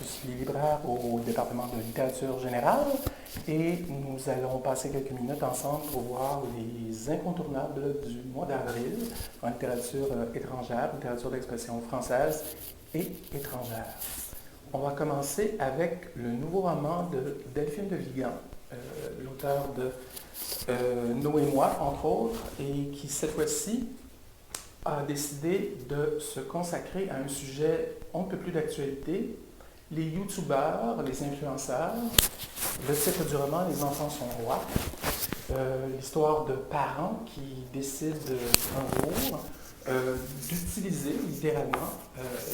suis libraire au département de littérature générale et nous allons passer quelques minutes ensemble pour voir les incontournables du mois d'avril en littérature étrangère, littérature d'expression française et étrangère. On va commencer avec le nouveau roman de Delphine de Vigan, l'auteur de Nous et moi, entre autres, et qui cette fois-ci a décidé de se consacrer à un sujet on ne peut plus d'actualité, les youtubeurs, les influenceurs. Le titre du roman, Les enfants sont rois. L'histoire de parents qui décident un jour d'utiliser littéralement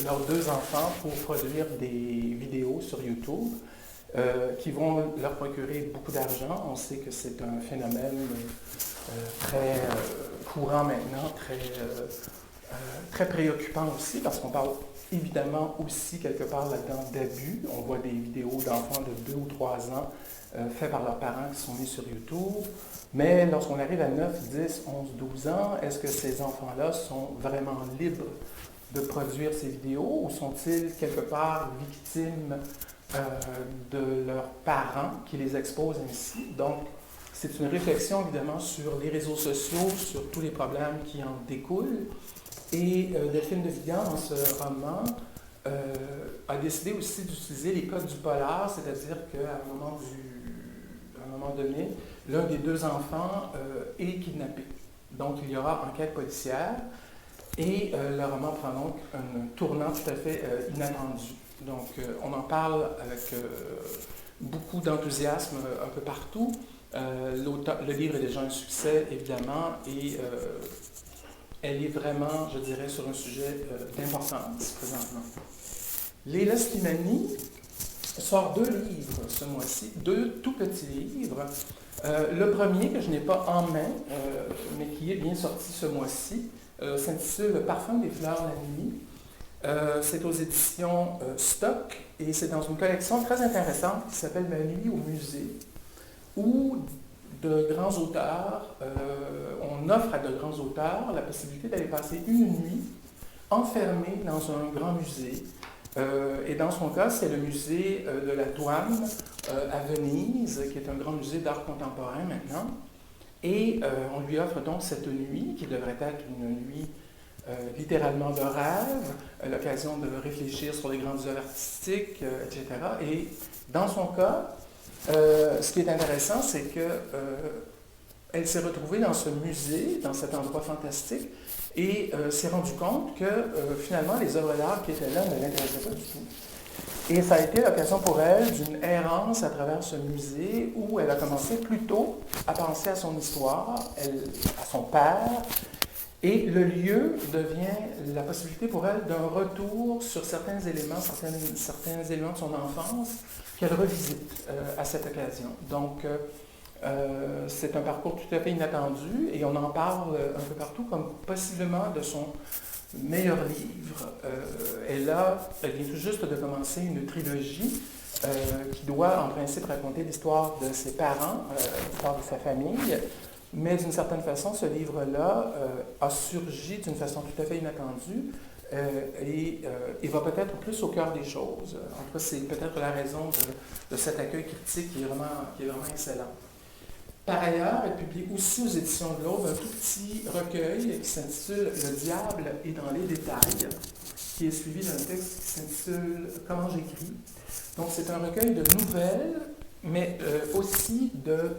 leurs deux enfants pour produire des vidéos sur YouTube qui vont leur procurer beaucoup d'argent. On sait que c'est un phénomène très courant maintenant, très préoccupant aussi, parce qu'on parle évidemment aussi quelque part là-dedans d'abus. On voit des vidéos d'enfants de 2 ou 3 ans faites par leurs parents qui sont mis sur YouTube. Mais lorsqu'on arrive à 9, 10, 11, 12 ans, est-ce que ces enfants-là sont vraiment libres de produire ces vidéos ou sont-ils quelque part victimes de leurs parents qui les exposent ainsi? Donc, c'est une réflexion évidemment sur les réseaux sociaux, sur tous les problèmes qui en découlent. Et Delphine de Vigan, dans ce roman, a décidé aussi d'utiliser les codes du polar, c'est-à-dire qu'à un moment donné, l'un des deux enfants est kidnappé. Donc, il y aura enquête policière et le roman prend donc un tournant tout à fait inattendu. Donc, on en parle avec beaucoup d'enthousiasme un peu partout. Le livre est déjà un succès, évidemment, et elle est vraiment, je dirais, sur un sujet d'importance présentement. Leila Slimani sort 2 livres ce mois-ci, 2 tout petits livres. Le premier, que je n'ai pas en main, mais qui est bien sorti ce mois-ci, s'intitule « Parfum des fleurs la nuit ». C'est aux éditions Stock et c'est dans une collection très intéressante qui s'appelle « Ma nuit au musée », où de grands auteurs, on offre à de grands auteurs la possibilité d'aller passer une nuit enfermés dans un grand musée. Et dans son cas, c'est le musée de la Douane à Venise, qui est un grand musée d'art contemporain maintenant. Et on lui offre donc cette nuit, qui devrait être une nuit littéralement de rêve, l'occasion de réfléchir sur les grandes œuvres artistiques, etc. Et dans son cas, ce qui est intéressant, c'est qu'elle s'est retrouvée dans ce musée, dans cet endroit fantastique, et s'est rendue compte que finalement, les œuvres d'art qui étaient là ne l'intéressaient pas du tout. Et ça a été l'occasion pour elle d'une errance à travers ce musée où elle a commencé plutôt à penser à son histoire, à son père, et le lieu devient la possibilité pour elle d'un retour sur certains éléments de son enfance qu'elle revisite à cette occasion. Donc, c'est un parcours tout à fait inattendu et on en parle un peu partout comme possiblement de son meilleur livre. Elle vient tout juste de commencer une trilogie qui doit en principe raconter l'histoire de ses parents, l'histoire de sa famille, mais d'une certaine façon, ce livre-là a surgi d'une façon tout à fait inattendue et va peut-être plus au cœur des choses. En tout cas, c'est peut-être la raison de cet accueil critique qui est vraiment excellent. Par ailleurs, elle publie aussi aux éditions de l'Aube un tout petit recueil qui s'intitule « Le diable est dans les détails », qui est suivi d'un texte qui s'intitule « Comment j'écris ». Donc, c'est un recueil de nouvelles, mais aussi de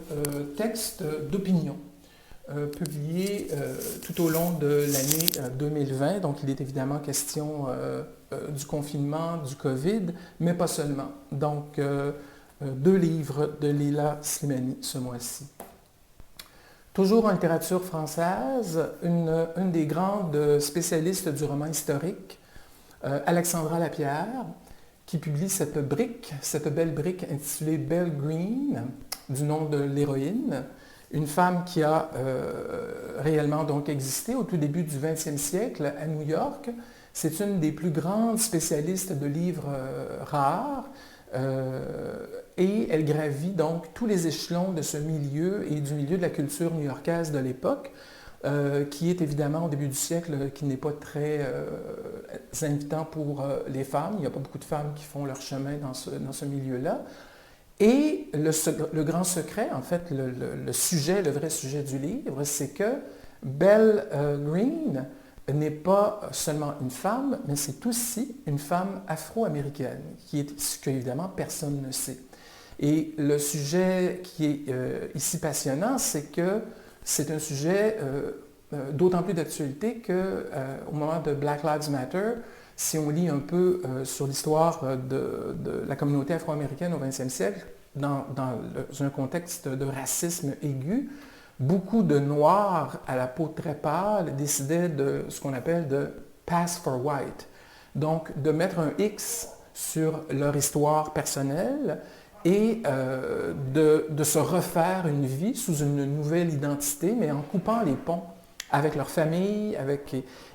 textes d'opinion, publiés tout au long de l'année 2020. Donc, il est évidemment question du confinement, du COVID, mais pas seulement. Donc, 2 livres de Leila Slimani ce mois-ci. Toujours en littérature française, une des grandes spécialistes du roman historique, Alexandra Lapierre, qui publie cette belle brique intitulée Belle Green, du nom de l'héroïne, une femme qui a réellement donc existé au tout début du 20e siècle à New York. C'est une des plus grandes spécialistes de livres rares. Et elle gravit donc tous les échelons de ce milieu et du milieu de la culture new-yorkaise de l'époque. qui est évidemment au début du siècle, qui n'est pas très invitant pour les femmes. Il n'y a pas beaucoup de femmes qui font leur chemin dans ce milieu-là. Et le grand secret, en fait, le sujet, le vrai sujet du livre, c'est que Belle Green n'est pas seulement une femme, mais c'est aussi une femme afro-américaine, ce qu'évidemment personne ne sait. Et le sujet qui est ici passionnant, c'est que c'est un sujet d'autant plus d'actualité qu'au moment de Black Lives Matter, si on lit un peu sur l'histoire de la communauté afro-américaine au 20e siècle, dans un contexte de racisme aigu, beaucoup de Noirs à la peau très pâle décidaient de ce qu'on appelle de pass for white, donc de mettre un X sur leur histoire personnelle et de se refaire une vie sous une nouvelle identité, mais en coupant les ponts avec leur famille.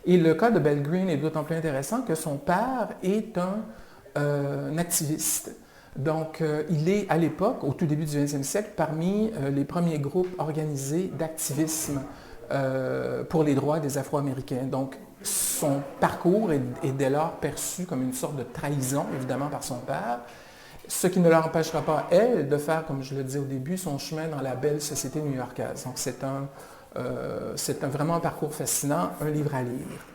Et le cas de Belle Green est d'autant plus intéressant que son père est un activiste. Donc, il est à l'époque, au tout début du 20e siècle, parmi les premiers groupes organisés d'activisme pour les droits des Afro-Américains. Donc, son parcours est dès lors perçu comme une sorte de trahison, évidemment, par son père, ce qui ne l'empêchera pas, elle, de faire, comme je le disais au début, son chemin dans la belle société new-yorkaise. Donc, c'est vraiment un parcours fascinant, un livre à lire.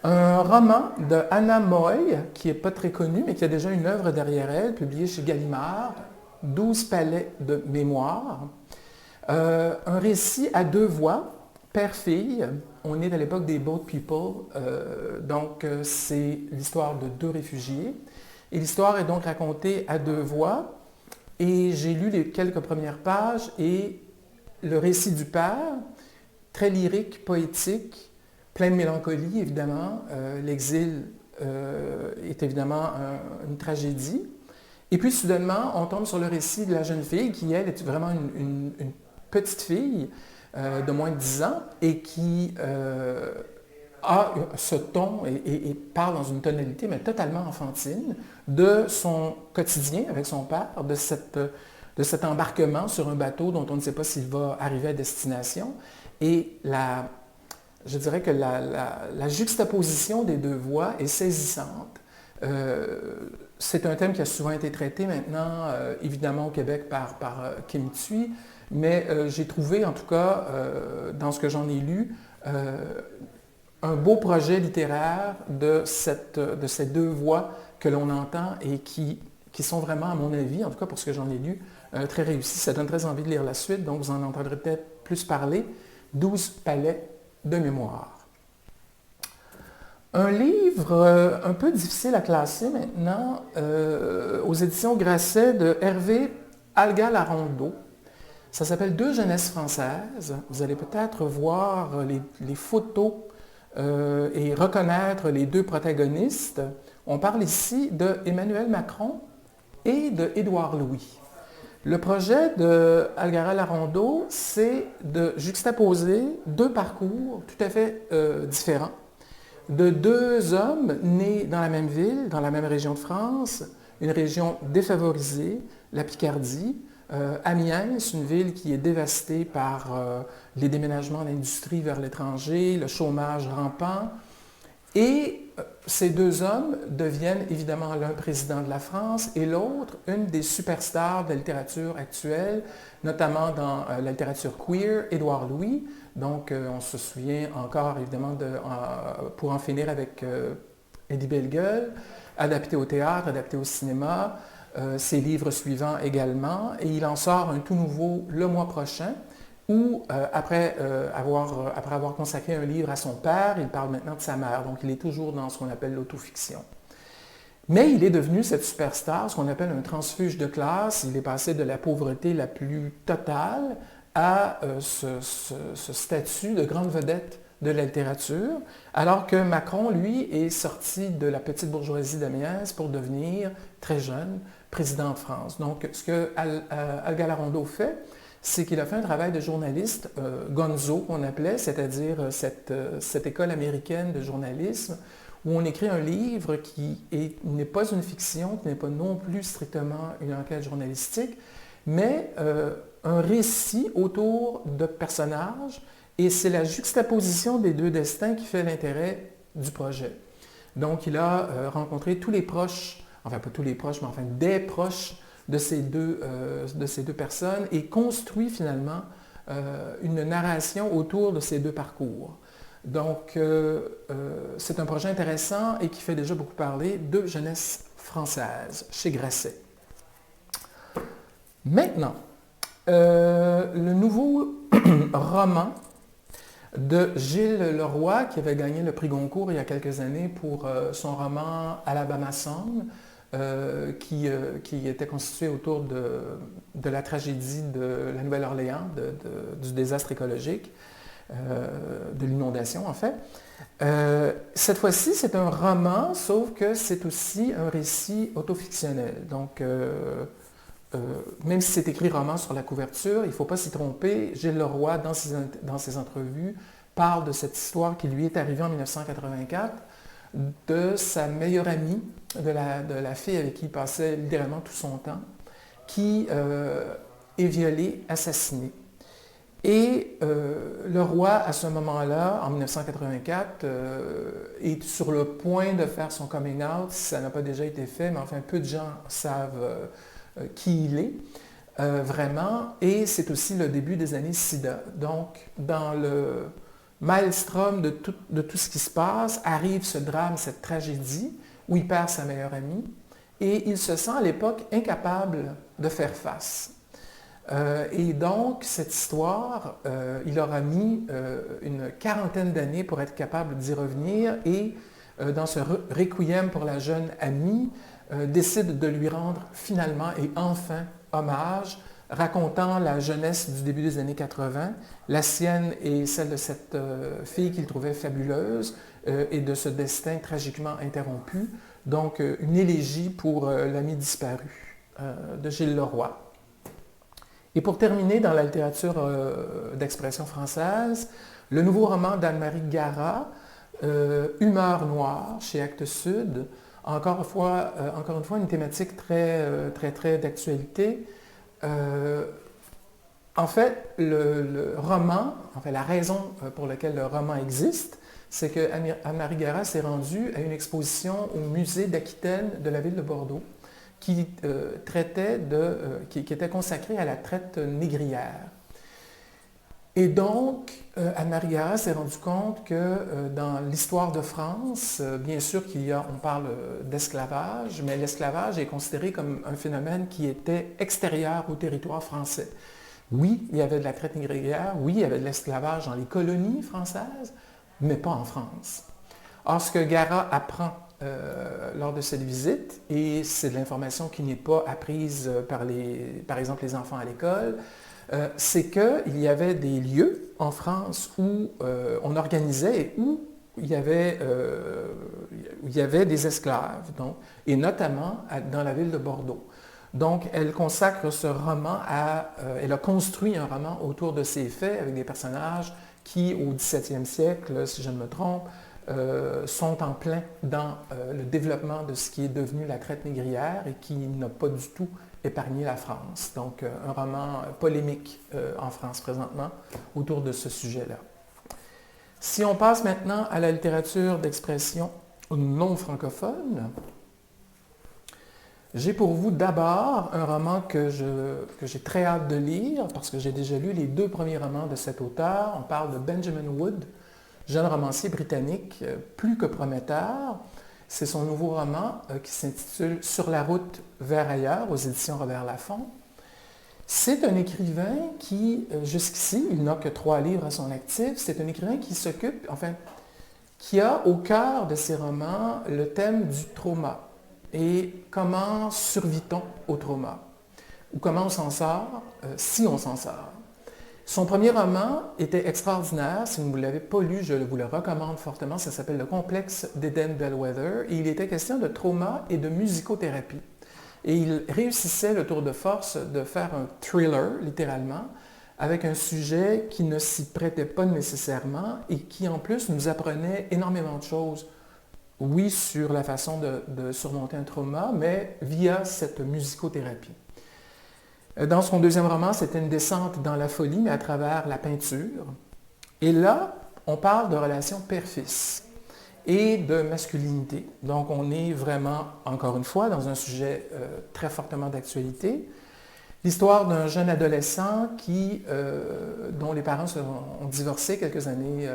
Un roman de Anna Moy, qui n'est pas très connu, mais qui a déjà une œuvre derrière elle, publiée chez Gallimard, 12 palais de mémoire. Un récit à deux voix, père-fille. On est à l'époque des Boat People, donc c'est l'histoire de deux réfugiés. Et l'histoire est donc racontée à deux voix. Et j'ai lu les quelques premières pages et le récit du père, très lyrique, poétique, plein de mélancolie, évidemment. L'exil est évidemment une tragédie. Et puis, soudainement, on tombe sur le récit de la jeune fille qui, elle, est vraiment une petite fille de moins de 10 ans et qui a ce ton et parle dans une tonalité, mais totalement enfantine, de son quotidien avec son père, de cet embarquement sur un bateau dont on ne sait pas s'il va arriver à destination. Et je dirais que la juxtaposition des deux voix est saisissante. C'est un thème qui a souvent été traité maintenant, évidemment au Québec par Kim Thuy, mais j'ai trouvé, en tout cas, dans ce que j'en ai lu, un beau projet littéraire de ces deux voix que l'on entend et qui sont vraiment, à mon avis, en tout cas pour ce que j'en ai lu, très réussis. Ça donne très envie de lire la suite, donc vous en entendrez peut-être plus parler. 12 palais de mémoire. Un livre un peu difficile à classer maintenant, aux éditions Grasset de Hervé Alga-Larondeau. Ça s'appelle Deux jeunesses françaises. Vous allez peut-être voir les photos et reconnaître les deux protagonistes. On parle ici de Emmanuel Macron et de Édouard Louis. Le projet de Algara-Larondeau, c'est de juxtaposer deux parcours tout à fait différents de deux hommes nés dans la même ville, dans la même région de France, une région défavorisée, la Picardie. Amiens, une ville qui est dévastée par les déménagements d'industrie vers l'étranger, le chômage rampant. Et ces deux hommes deviennent évidemment l'un président de la France et l'autre une des superstars de la littérature actuelle, notamment dans la littérature queer, Édouard Louis. Donc on se souvient encore évidemment Pour en finir avec Eddie Bellegueule, adapté au théâtre, adapté au cinéma, ses livres suivants également. Et il en sort un tout nouveau le mois prochain, où, après avoir consacré un livre à son père, il parle maintenant de sa mère. Donc, il est toujours dans ce qu'on appelle l'autofiction. Mais il est devenu cette superstar, ce qu'on appelle un transfuge de classe. Il est passé de la pauvreté la plus totale à ce statut de grande vedette de la littérature, alors que Macron, lui, est sorti de la petite bourgeoisie d'Amiens pour devenir, très jeune, président de France. Donc, ce que Alga-Larondeau fait, c'est qu'il a fait un travail de journaliste gonzo, qu'on appelait, c'est-à-dire cette école américaine de journalisme, où on écrit un livre qui n'est pas une fiction, qui n'est pas non plus strictement une enquête journalistique, mais un récit autour de personnages et c'est la juxtaposition des deux destins qui fait l'intérêt du projet. Donc, il a rencontré tous les proches, enfin pas tous les proches, mais enfin des proches de ces deux personnes et construit finalement une narration autour de ces deux parcours. Donc, c'est un projet intéressant et qui fait déjà beaucoup parler de jeunesse française chez Grasset. Maintenant, le nouveau roman de Gilles Leroy, qui avait gagné le prix Goncourt il y a quelques années pour son roman Alabama Song, qui était constitué autour de la tragédie de la Nouvelle-Orléans, du désastre écologique, de l'inondation en fait. Cette fois-ci, c'est un roman, sauf que c'est aussi un récit autofictionnel. Donc, même si c'est écrit roman sur la couverture, il ne faut pas s'y tromper. Gilles Leroy, dans ses entrevues, parle de cette histoire qui lui est arrivée en 1984, de sa meilleure amie, de la fille avec qui il passait littéralement tout son temps, qui est violée, assassinée. Et Leroy, à ce moment-là, en 1984, est sur le point de faire son coming out, si ça n'a pas déjà été fait, mais enfin, peu de gens savent qui il est, vraiment, et c'est aussi le début des années SIDA. Donc, dans le maelstrom de tout ce qui se passe, arrive ce drame, cette tragédie, où il perd sa meilleure amie, et il se sent à l'époque incapable de faire face. Et donc, cette histoire, il aura mis une quarantaine d'années pour être capable d'y revenir, et dans ce requiem pour la jeune amie, décide de lui rendre finalement et enfin hommage, racontant la jeunesse du début des années 80, la sienne et celle de cette fille qu'il trouvait fabuleuse et de ce destin tragiquement interrompu. Donc, une élégie pour l'ami disparu de Gilles Leroy. Et pour terminer, dans la littérature d'expression française, le nouveau roman d'Anne-Marie Gara, Humeur noire, chez Actes Sud, encore une fois, une thématique très d'actualité. En fait, le roman, la raison pour laquelle le roman existe, c'est que Anne-Marie Gara s'est rendue à une exposition au musée d'Aquitaine de la ville de Bordeaux qui était consacrée à la traite négrière. Et donc, Anne-Marie Gara s'est rendue compte que dans l'histoire de France, bien sûr on parle d'esclavage, mais l'esclavage est considéré comme un phénomène qui était extérieur au territoire français. Oui, il y avait de la traite négrière, oui, il y avait de l'esclavage dans les colonies françaises, mais pas en France. Or, ce que Gara apprend lors de cette visite, et c'est de l'information qui n'est pas apprise par exemple, les enfants à l'école, c'est qu'il y avait des lieux en France où on organisait et où il y avait des esclaves, donc, et notamment dans la ville de Bordeaux. Donc, elle consacre ce roman elle a construit un roman autour de ces faits avec des personnages qui, au XVIIe siècle, si je ne me trompe, sont en plein dans le développement de ce qui est devenu la traite négrière et qui n'a pas du tout épargné la France. Donc, un roman polémique en France présentement autour de ce sujet-là. Si on passe maintenant à la littérature d'expression non francophone, j'ai pour vous d'abord un roman que j'ai très hâte de lire parce que j'ai déjà lu les 2 premiers romans de cet auteur. On parle de Benjamin Wood, jeune romancier britannique plus que prometteur. C'est son nouveau roman qui s'intitule « Sur la route vers ailleurs » aux éditions Robert Laffont. C'est un écrivain qui, jusqu'ici, il n'a que 3 livres à son actif, c'est un écrivain qui s'occupe, qui a au cœur de ses romans le thème du trauma et comment survit-on au trauma ou comment on s'en sort, si on s'en sort. Son premier roman était extraordinaire. Si vous ne l'avez pas lu, je vous le recommande fortement. Ça s'appelle Le complexe d'Eden Bellwether. Et il était question de trauma et de musicothérapie. Et il réussissait le tour de force de faire un thriller, littéralement, avec un sujet qui ne s'y prêtait pas nécessairement et qui, en plus, nous apprenait énormément de choses. Oui, sur la façon de surmonter un trauma, mais via cette musicothérapie. Dans son deuxième roman, c'était une descente dans la folie, mais à travers la peinture. Et là, on parle de relations père-fils et de masculinité. Donc, on est vraiment, encore une fois, dans un sujet très fortement d'actualité. L'histoire d'un jeune adolescent dont les parents ont divorcé quelques années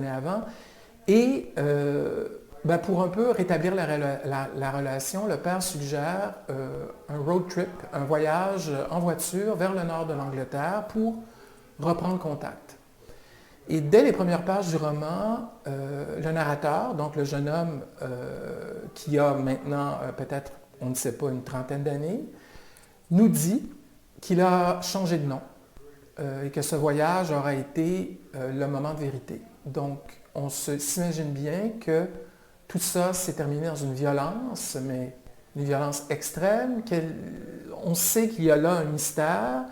avant. Et pour un peu rétablir la relation, le père suggère un road trip, un voyage en voiture vers le nord de l'Angleterre pour reprendre contact. Et dès les premières pages du roman, le narrateur, donc le jeune homme qui a maintenant peut-être, on ne sait pas, une trentaine d'années, nous dit qu'il a changé de nom et que ce voyage aura été le moment de vérité. Donc, on s'imagine bien que tout ça s'est terminé dans une violence, mais une violence extrême. On sait qu'il y a là un mystère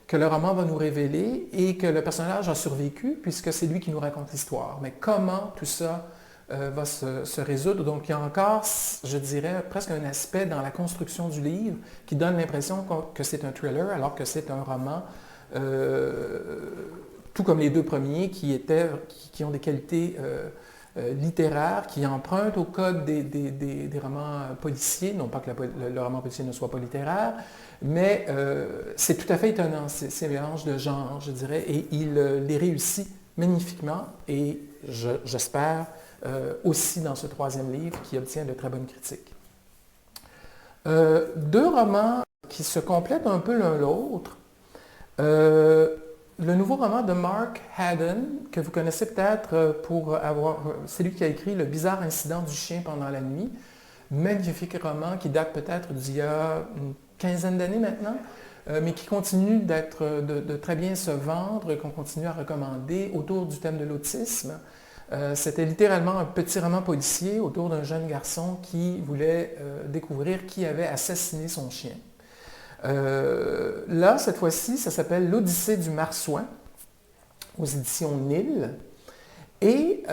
que le roman va nous révéler et que le personnage a survécu puisque c'est lui qui nous raconte l'histoire. Mais comment tout ça va se résoudre? Donc il y a encore, je dirais, presque un aspect dans la construction du livre qui donne l'impression que c'est un thriller alors que c'est un roman, tout comme les deux premiers qui ont des qualités littéraires, qui empruntent au code des romans policiers, non pas que le roman policier ne soit pas littéraire, mais c'est tout à fait étonnant, ces mélanges de genres, je dirais, et il les réussit magnifiquement, et j'espère aussi dans ce troisième livre qui obtient de très bonnes critiques. Deux romans qui se complètent un peu l'un l'autre. Le nouveau roman de Mark Haddon, que vous connaissez peut-être c'est lui qui a écrit Le bizarre incident du chien pendant la nuit. Magnifique roman qui date peut-être d'il y a une quinzaine d'années maintenant, mais qui continue de très bien se vendre, qu'on continue à recommander autour du thème de l'autisme. C'était littéralement un petit roman policier autour d'un jeune garçon qui voulait découvrir qui avait assassiné son chien. Là, cette fois-ci, ça s'appelle L'Odyssée du marsouin, aux éditions Nil. Et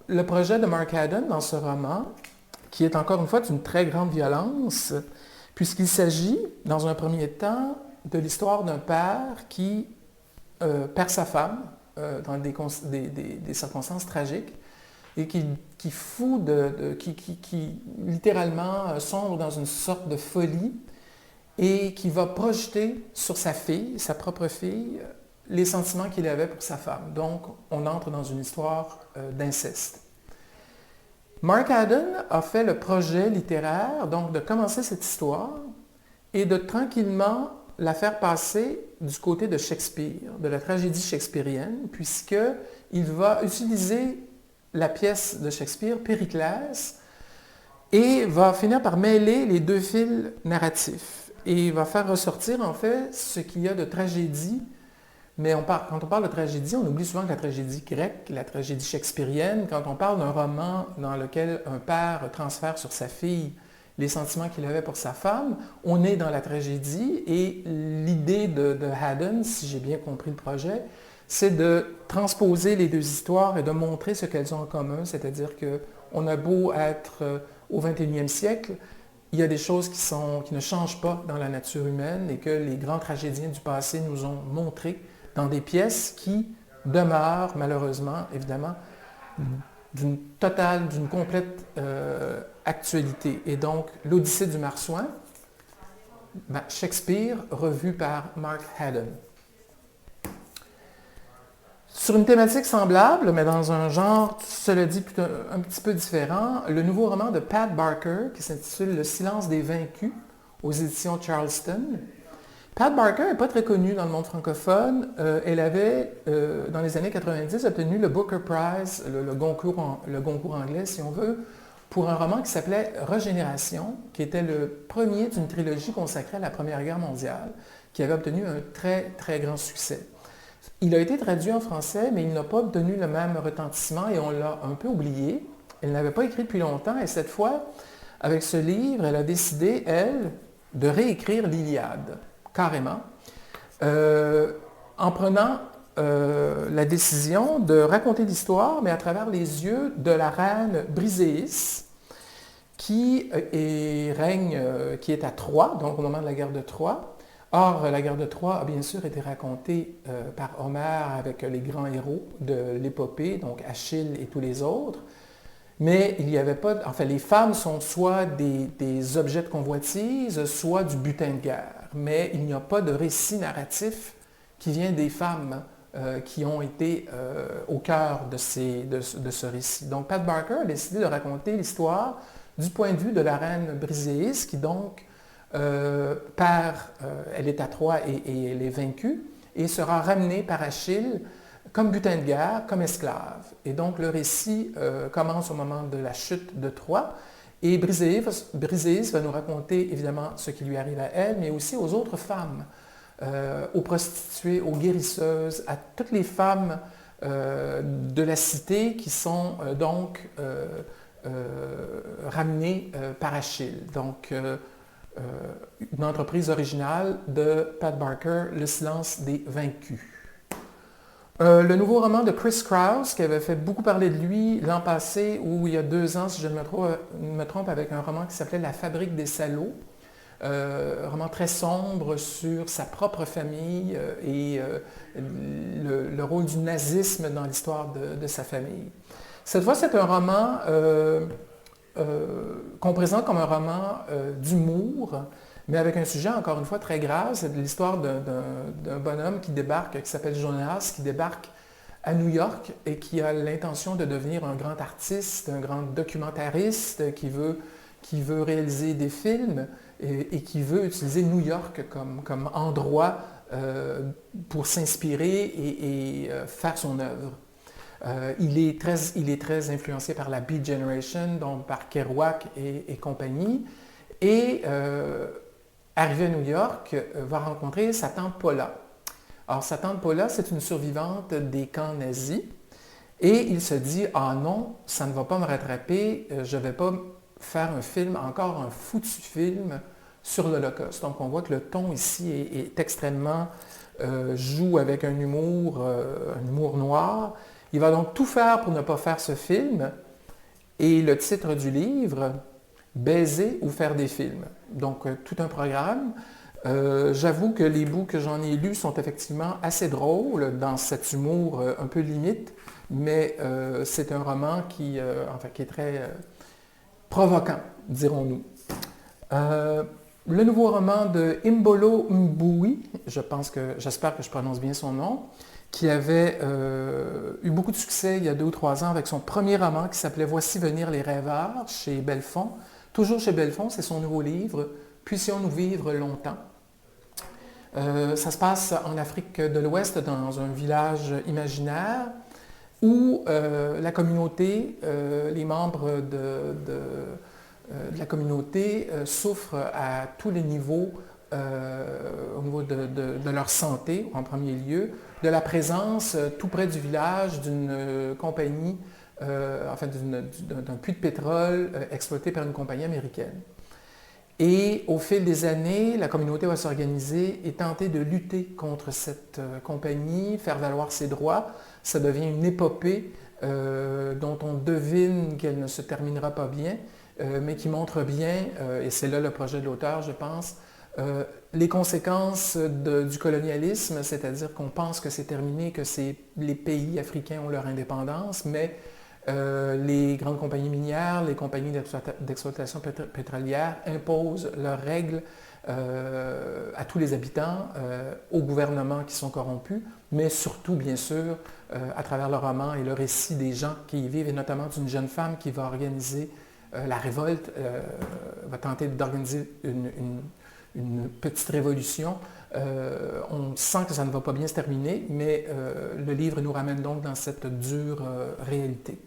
le projet de Mark Haddon dans ce roman, qui est encore une fois d'une très grande violence, puisqu'il s'agit, dans un premier temps, de l'histoire d'un père qui perd sa femme dans des circonstances tragiques et qui littéralement sombre dans une sorte de folie et qui va projeter sur sa fille, sa propre fille, les sentiments qu'il avait pour sa femme. Donc, on entre dans une histoire d'inceste. Mark Haddon a fait le projet littéraire, donc de commencer cette histoire et de tranquillement la faire passer du côté de Shakespeare, de la tragédie shakespearienne, puisqu'il va utiliser la pièce de Shakespeare, Périclès, et va finir par mêler les deux fils narratifs. Et il va faire ressortir en fait ce qu'il y a de tragédie. Mais quand on parle de tragédie, on oublie souvent que la tragédie grecque, la tragédie shakespearienne, quand on parle d'un roman dans lequel un père transfère sur sa fille les sentiments qu'il avait pour sa femme, on est dans la tragédie et l'idée de Haddon, si j'ai bien compris le projet, c'est de transposer les deux histoires et de montrer ce qu'elles ont en commun, c'est-à-dire qu'on a beau être au 21e siècle, il y a des choses qui ne changent pas dans la nature humaine et que les grands tragédiens du passé nous ont montré dans des pièces qui demeurent malheureusement, évidemment, d'une complète actualité. Et donc, l'Odyssée du marsouin, Shakespeare, revu par Mark Haddon. Sur une thématique semblable, mais dans un genre, cela dit, un petit peu différent, le nouveau roman de Pat Barker, qui s'intitule Le silence des vaincus, aux éditions Charleston. Pat Barker n'est pas très connue dans le monde francophone. Elle avait, dans les années 90, obtenu le Booker Prize, le Goncourt anglais, si on veut, pour un roman qui s'appelait Régénération, qui était le premier d'une trilogie consacrée à la Première Guerre mondiale, qui avait obtenu un très, très grand succès. Il a été traduit en français, mais il n'a pas obtenu le même retentissement et on l'a un peu oublié. Elle n'avait pas écrit depuis longtemps et cette fois, avec ce livre, elle a décidé, elle, de réécrire l'Iliade, carrément, en prenant la décision de raconter l'histoire, mais à travers les yeux de la reine Briséis, qui est à Troie, donc au moment de la guerre de Troie. Or, la guerre de Troie a bien sûr été racontée par Homère avec les grands héros de l'épopée, donc Achille et tous les autres. Mais il n'y avait pas, enfin les femmes sont soit des objets de convoitise, soit du butin de guerre. Mais il n'y a pas de récit narratif qui vient des femmes qui ont été au cœur de ce récit. Donc Pat Barker a décidé de raconter l'histoire du point de vue de la reine Briséis, qui donc elle est à Troie et elle est vaincue, et sera ramenée par Achille comme butin de guerre, comme esclave. Et donc le récit commence au moment de la chute de Troie, et Briséis va nous raconter évidemment ce qui lui arrive à elle, mais aussi aux autres femmes, aux prostituées, aux guérisseuses, à toutes les femmes de la cité qui sont donc ramenées par Achille. Donc une entreprise originale de Pat Barker, Le silence des vaincus. Le nouveau roman de Chris Kraus, qui avait fait beaucoup parler de lui l'an passé, ou il y a 2 ans, si je ne me trompe, avec un roman qui s'appelait La fabrique des salauds, un roman très sombre sur sa propre famille et le rôle du nazisme dans l'histoire de sa famille. Cette fois, c'est un roman qu'on présente comme un roman d'humour, mais avec un sujet, encore une fois, très grave. C'est l'histoire d'un bonhomme qui débarque, qui s'appelle Jonas, qui débarque à New York et qui a l'intention de devenir un grand artiste, un grand documentariste, qui veut réaliser des films et qui veut utiliser New York comme endroit pour s'inspirer et faire son œuvre. Il est très influencé par la Beat Generation, donc par Kerouac et compagnie. Et arrivé à New York, va rencontrer sa tante Paula. Alors, sa tante Paula, c'est une survivante des camps nazis. Et il se dit, ah non, ça ne va pas me rattraper, je ne vais pas faire un film, encore un foutu film sur l'Holocauste. Donc, on voit que le ton ici est extrêmement, joue avec un humour noir. Il va donc tout faire pour ne pas faire ce film. Et le titre du livre, Baiser ou faire des films. Donc, tout un programme. J'avoue que les bouts que j'en ai lus sont effectivement assez drôles dans cet humour un peu limite, mais c'est un roman qui est très provoquant, dirons-nous. Le nouveau roman de Imbolo Mbui, j'espère que je prononce bien son nom, qui avait eu beaucoup de succès il y a 2 ou 3 ans avec son premier roman qui s'appelait Voici venir les rêveurs chez Belfond. Toujours chez Belfond, c'est son nouveau livre, Puissions-nous vivre longtemps. Ça se passe en Afrique de l'Ouest, dans un village imaginaire, où la communauté, les membres de la communauté souffrent à tous les niveaux, au niveau de leur santé, en premier lieu, de la présence tout près du village d'une compagnie, d'un puits de pétrole exploité par une compagnie américaine. Et au fil des années, la communauté va s'organiser et tenter de lutter contre cette compagnie, faire valoir ses droits. Ça devient une épopée dont on devine qu'elle ne se terminera pas bien, mais qui montre bien, et c'est là le projet de l'auteur, je pense, les conséquences du colonialisme, c'est-à-dire qu'on pense que c'est terminé, que les pays africains ont leur indépendance, mais les grandes compagnies minières, les compagnies d'exploitation pétrolière imposent leurs règles à tous les habitants, aux gouvernements qui sont corrompus, mais surtout, bien sûr, à travers le roman et le récit des gens qui y vivent, et notamment d'une jeune femme qui va organiser la révolte, va tenter d'organiser une petite révolution. On sent que ça ne va pas bien se terminer, mais le livre nous ramène donc dans cette dure réalité.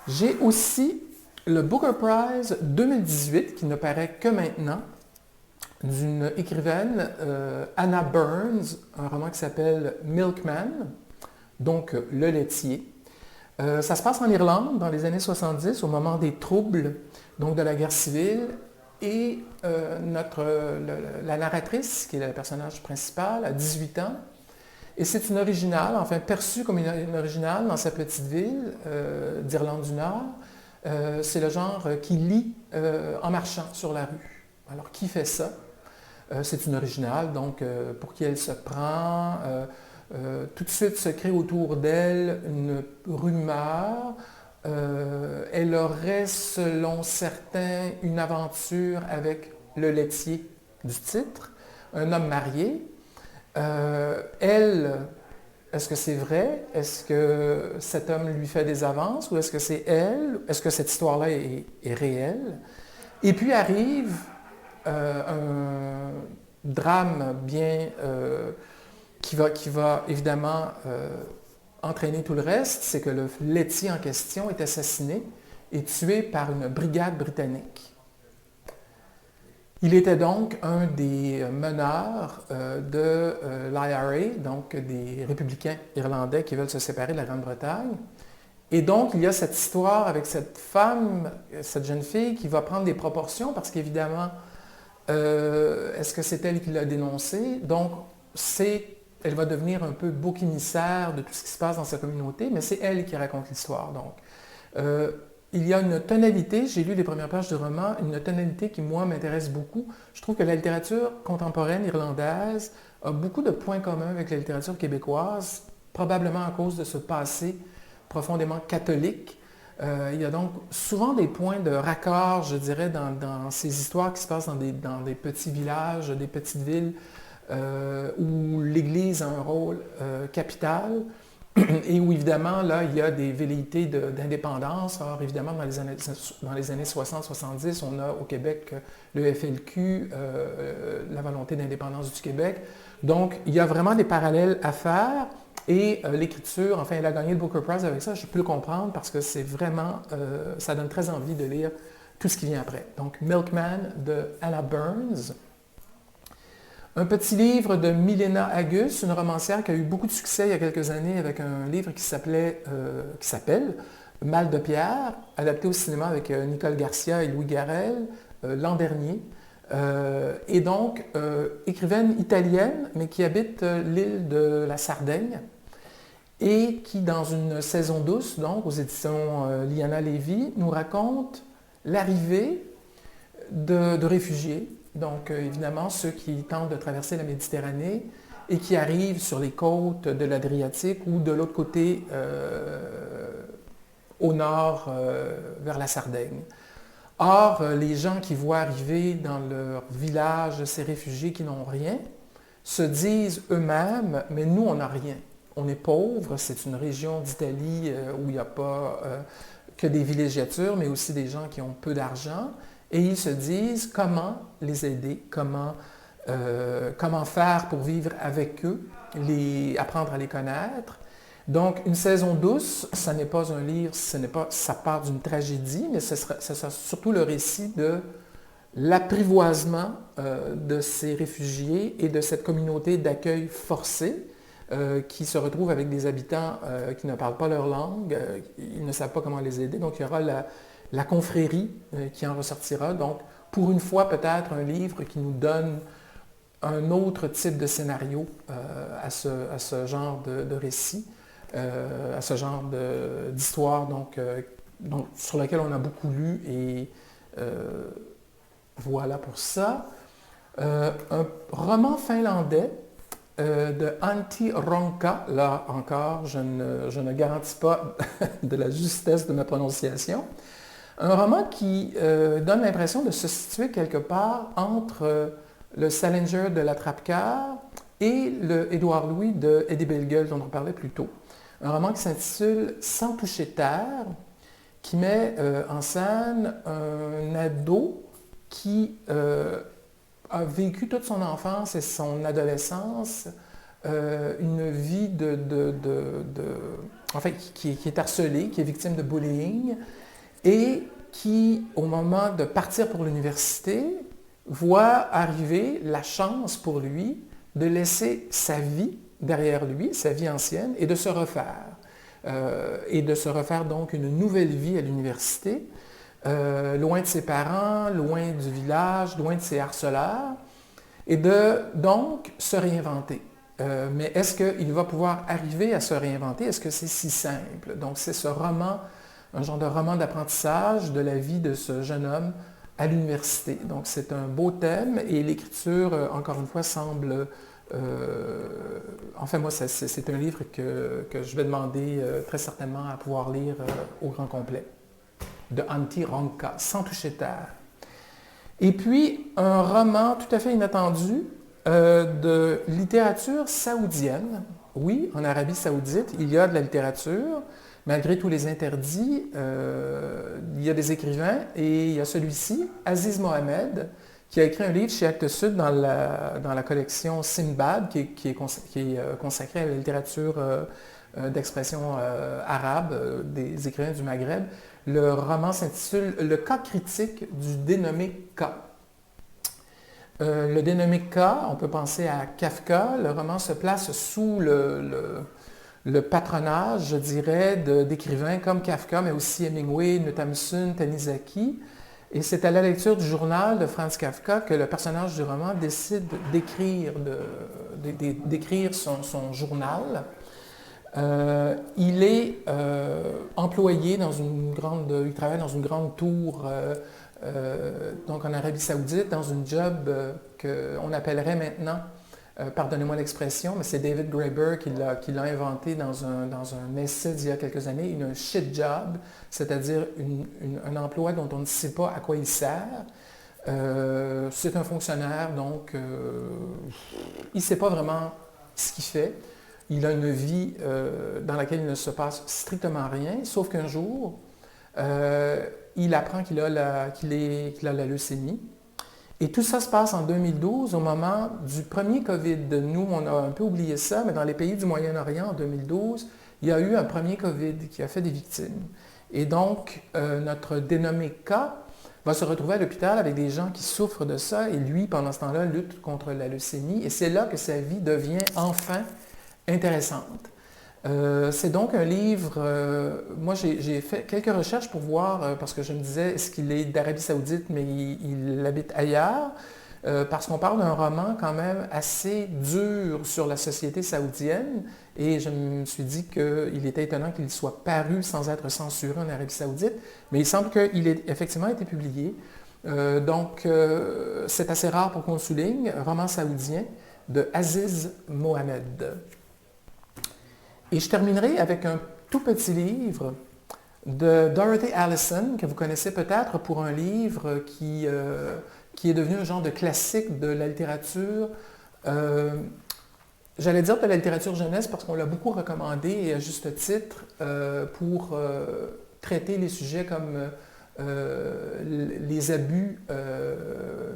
J'ai aussi le Booker Prize 2018, qui ne paraît que maintenant, d'une écrivaine, Anna Burns, un roman qui s'appelle Milkman, donc Le laitier. Ça se passe en Irlande dans les années 70, au moment des troubles donc de la guerre civile, et la narratrice, qui est le personnage principal, a 18 ans, et c'est une originale, enfin perçue comme une originale dans sa petite ville d'Irlande du Nord, c'est le genre qui lit en marchant sur la rue. Alors, qui fait ça? C'est une originale, donc pour qui elle se prend. Tout de suite se crée autour d'elle une rumeur. Elle aurait, selon certains, une aventure avec le laitier du titre, un homme marié. Elle, est-ce que c'est vrai? Est-ce que cet homme lui fait des avances ou est-ce que c'est elle? Est-ce que cette histoire-là est réelle? Et puis arrive un drame bien qui va évidemment entraîner tout le reste, c'est que le laitier en question est assassiné et tué par une brigade britannique. Il était donc un des meneurs de l'IRA, donc des républicains irlandais qui veulent se séparer de la Grande-Bretagne. Et donc, il y a cette histoire avec cette femme, cette jeune fille, qui va prendre des proportions parce qu'évidemment, est-ce que c'est elle qui l'a dénoncé? Donc, elle va devenir un peu bouc émissaire de tout ce qui se passe dans sa communauté, mais c'est elle qui raconte l'histoire. Donc, il y a une tonalité, j'ai lu les premières pages du roman, une tonalité qui, moi, m'intéresse beaucoup. Je trouve que la littérature contemporaine irlandaise a beaucoup de points communs avec la littérature québécoise, probablement à cause de ce passé profondément catholique. Il y a donc souvent des points de raccord, je dirais, dans ces histoires qui se passent dans des petits villages, des petites villes, où l'Église a un rôle capital. Et où, évidemment, là, il y a des velléités d'indépendance. Alors, évidemment, dans les années 60-70, on a au Québec le FLQ, la volonté d'indépendance du Québec. Donc, il y a vraiment des parallèles à faire. Et l'écriture, enfin, elle a gagné le Booker Prize avec ça, je peux le comprendre parce que c'est vraiment, ça donne très envie de lire tout ce qui vient après. Donc, Milkman de Anna Burns. Un petit livre de Milena Agus, une romancière qui a eu beaucoup de succès il y a quelques années avec un livre qui s'appelle Mal de pierre, adapté au cinéma avec Nicole Garcia et Louis Garrel l'an dernier. Et donc, écrivaine italienne, mais qui habite l'île de la Sardaigne et qui, dans une saison douce, donc aux éditions Liana Lévy, nous raconte l'arrivée de réfugiés. Donc, évidemment, ceux qui tentent de traverser la Méditerranée et qui arrivent sur les côtes de l'Adriatique ou de l'autre côté, au nord, vers la Sardaigne. Or, les gens qui voient arriver dans leur village ces réfugiés qui n'ont rien se disent eux-mêmes, mais nous, on n'a rien. On est pauvres, c'est une région d'Italie où il n'y a pas que des villégiatures, mais aussi des gens qui ont peu d'argent. Et ils se disent comment les aider, comment faire pour vivre avec eux, apprendre à les connaître. Donc, une saison douce, ça n'est pas un livre, ça part d'une tragédie, mais ce sera surtout le récit de l'apprivoisement de ces réfugiés et de cette communauté d'accueil forcé qui se retrouve avec des habitants qui ne parlent pas leur langue, ils ne savent pas comment les aider. Donc, il y aura la confrérie qui en ressortira. Donc, pour une fois, peut-être un livre qui nous donne un autre type de scénario à ce genre de récit, à ce genre d'histoire donc, sur laquelle on a beaucoup lu et voilà pour ça. Un roman finlandais de Antti Ronka, là encore, je ne garantis pas de la justesse de ma prononciation. Un roman qui donne l'impression de se situer quelque part entre le Salinger de l'Attrape-Cœur et le Édouard Louis de Eddie Bellegueule dont on parlait plus tôt. Un roman qui s'intitule Sans toucher terre, qui met en scène un ado qui a vécu toute son enfance et son adolescence une vie en fait, qui est harcelé, qui est victime de bullying et qui, au moment de partir pour l'université, voit arriver la chance pour lui de laisser sa vie derrière lui, sa vie ancienne, et de se refaire. Et de se refaire donc une nouvelle vie à l'université, loin de ses parents, loin du village, loin de ses harceleurs, et de donc se réinventer. Mais est-ce qu'il va pouvoir arriver à se réinventer? Est-ce que c'est si simple? Donc c'est ce roman un genre de roman d'apprentissage de la vie de ce jeune homme à l'université. Donc c'est un beau thème et l'écriture, encore une fois, semble... enfin moi, c'est un livre que je vais demander très certainement à pouvoir lire au grand complet, de Antti Ronka, Sans toucher terre. Et puis, un roman tout à fait inattendu de littérature saoudienne. Oui, en Arabie saoudite, il y a de la littérature, malgré tous les interdits. Il y a des écrivains et il y a celui-ci, Aziz Mohamed, qui a écrit un livre chez Actes Sud dans la collection Sinbad, qui est consacrée à la littérature d'expression arabe des écrivains du Maghreb. Le roman s'intitule « Le cas critique du dénommé K ». Le dénommé K, on peut penser à Kafka. Le roman se place sous le patronage, je dirais, d'écrivains comme Kafka, mais aussi Hemingway, Ntamsun, Tanizaki. Et c'est à la lecture du journal de Franz Kafka que le personnage du roman décide d'écrire son journal. Il est employé il travaille dans une grande tour, donc en Arabie Saoudite, dans une job qu'on appellerait maintenant, pardonnez-moi l'expression, mais c'est David Graeber qui l'a inventé dans un essai d'il y a quelques années, une shit job, c'est-à-dire un emploi dont on ne sait pas à quoi il sert. C'est un fonctionnaire, donc il ne sait pas vraiment ce qu'il fait. Il a une vie dans laquelle il ne se passe strictement rien, sauf qu'un jour, il apprend qu'il a la leucémie. Et tout ça se passe en 2012, au moment du premier COVID. Nous, on a un peu oublié ça, mais dans les pays du Moyen-Orient, en 2012, il y a eu un premier COVID qui a fait des victimes. Et donc, notre dénommé K va se retrouver à l'hôpital avec des gens qui souffrent de ça, et lui, pendant ce temps-là, lutte contre la leucémie. Et c'est là que sa vie devient enfin intéressante. C'est donc un livre, moi j'ai fait quelques recherches pour voir, parce que je me disais, est-ce qu'il est d'Arabie Saoudite, mais il habite ailleurs, parce qu'on parle d'un roman quand même assez dur sur la société saoudienne, et je me suis dit qu'il était étonnant qu'il soit paru sans être censuré en Arabie Saoudite, mais il semble qu'il ait effectivement été publié. Donc c'est assez rare pour qu'on le souligne, un roman saoudien de Aziz Mohamed. Et je terminerai avec un tout petit livre de Dorothy Allison, que vous connaissez peut-être pour un livre qui est devenu un genre de classique de la littérature. J'allais dire de la littérature jeunesse parce qu'on l'a beaucoup recommandé, et à juste titre, pour traiter les sujets comme les abus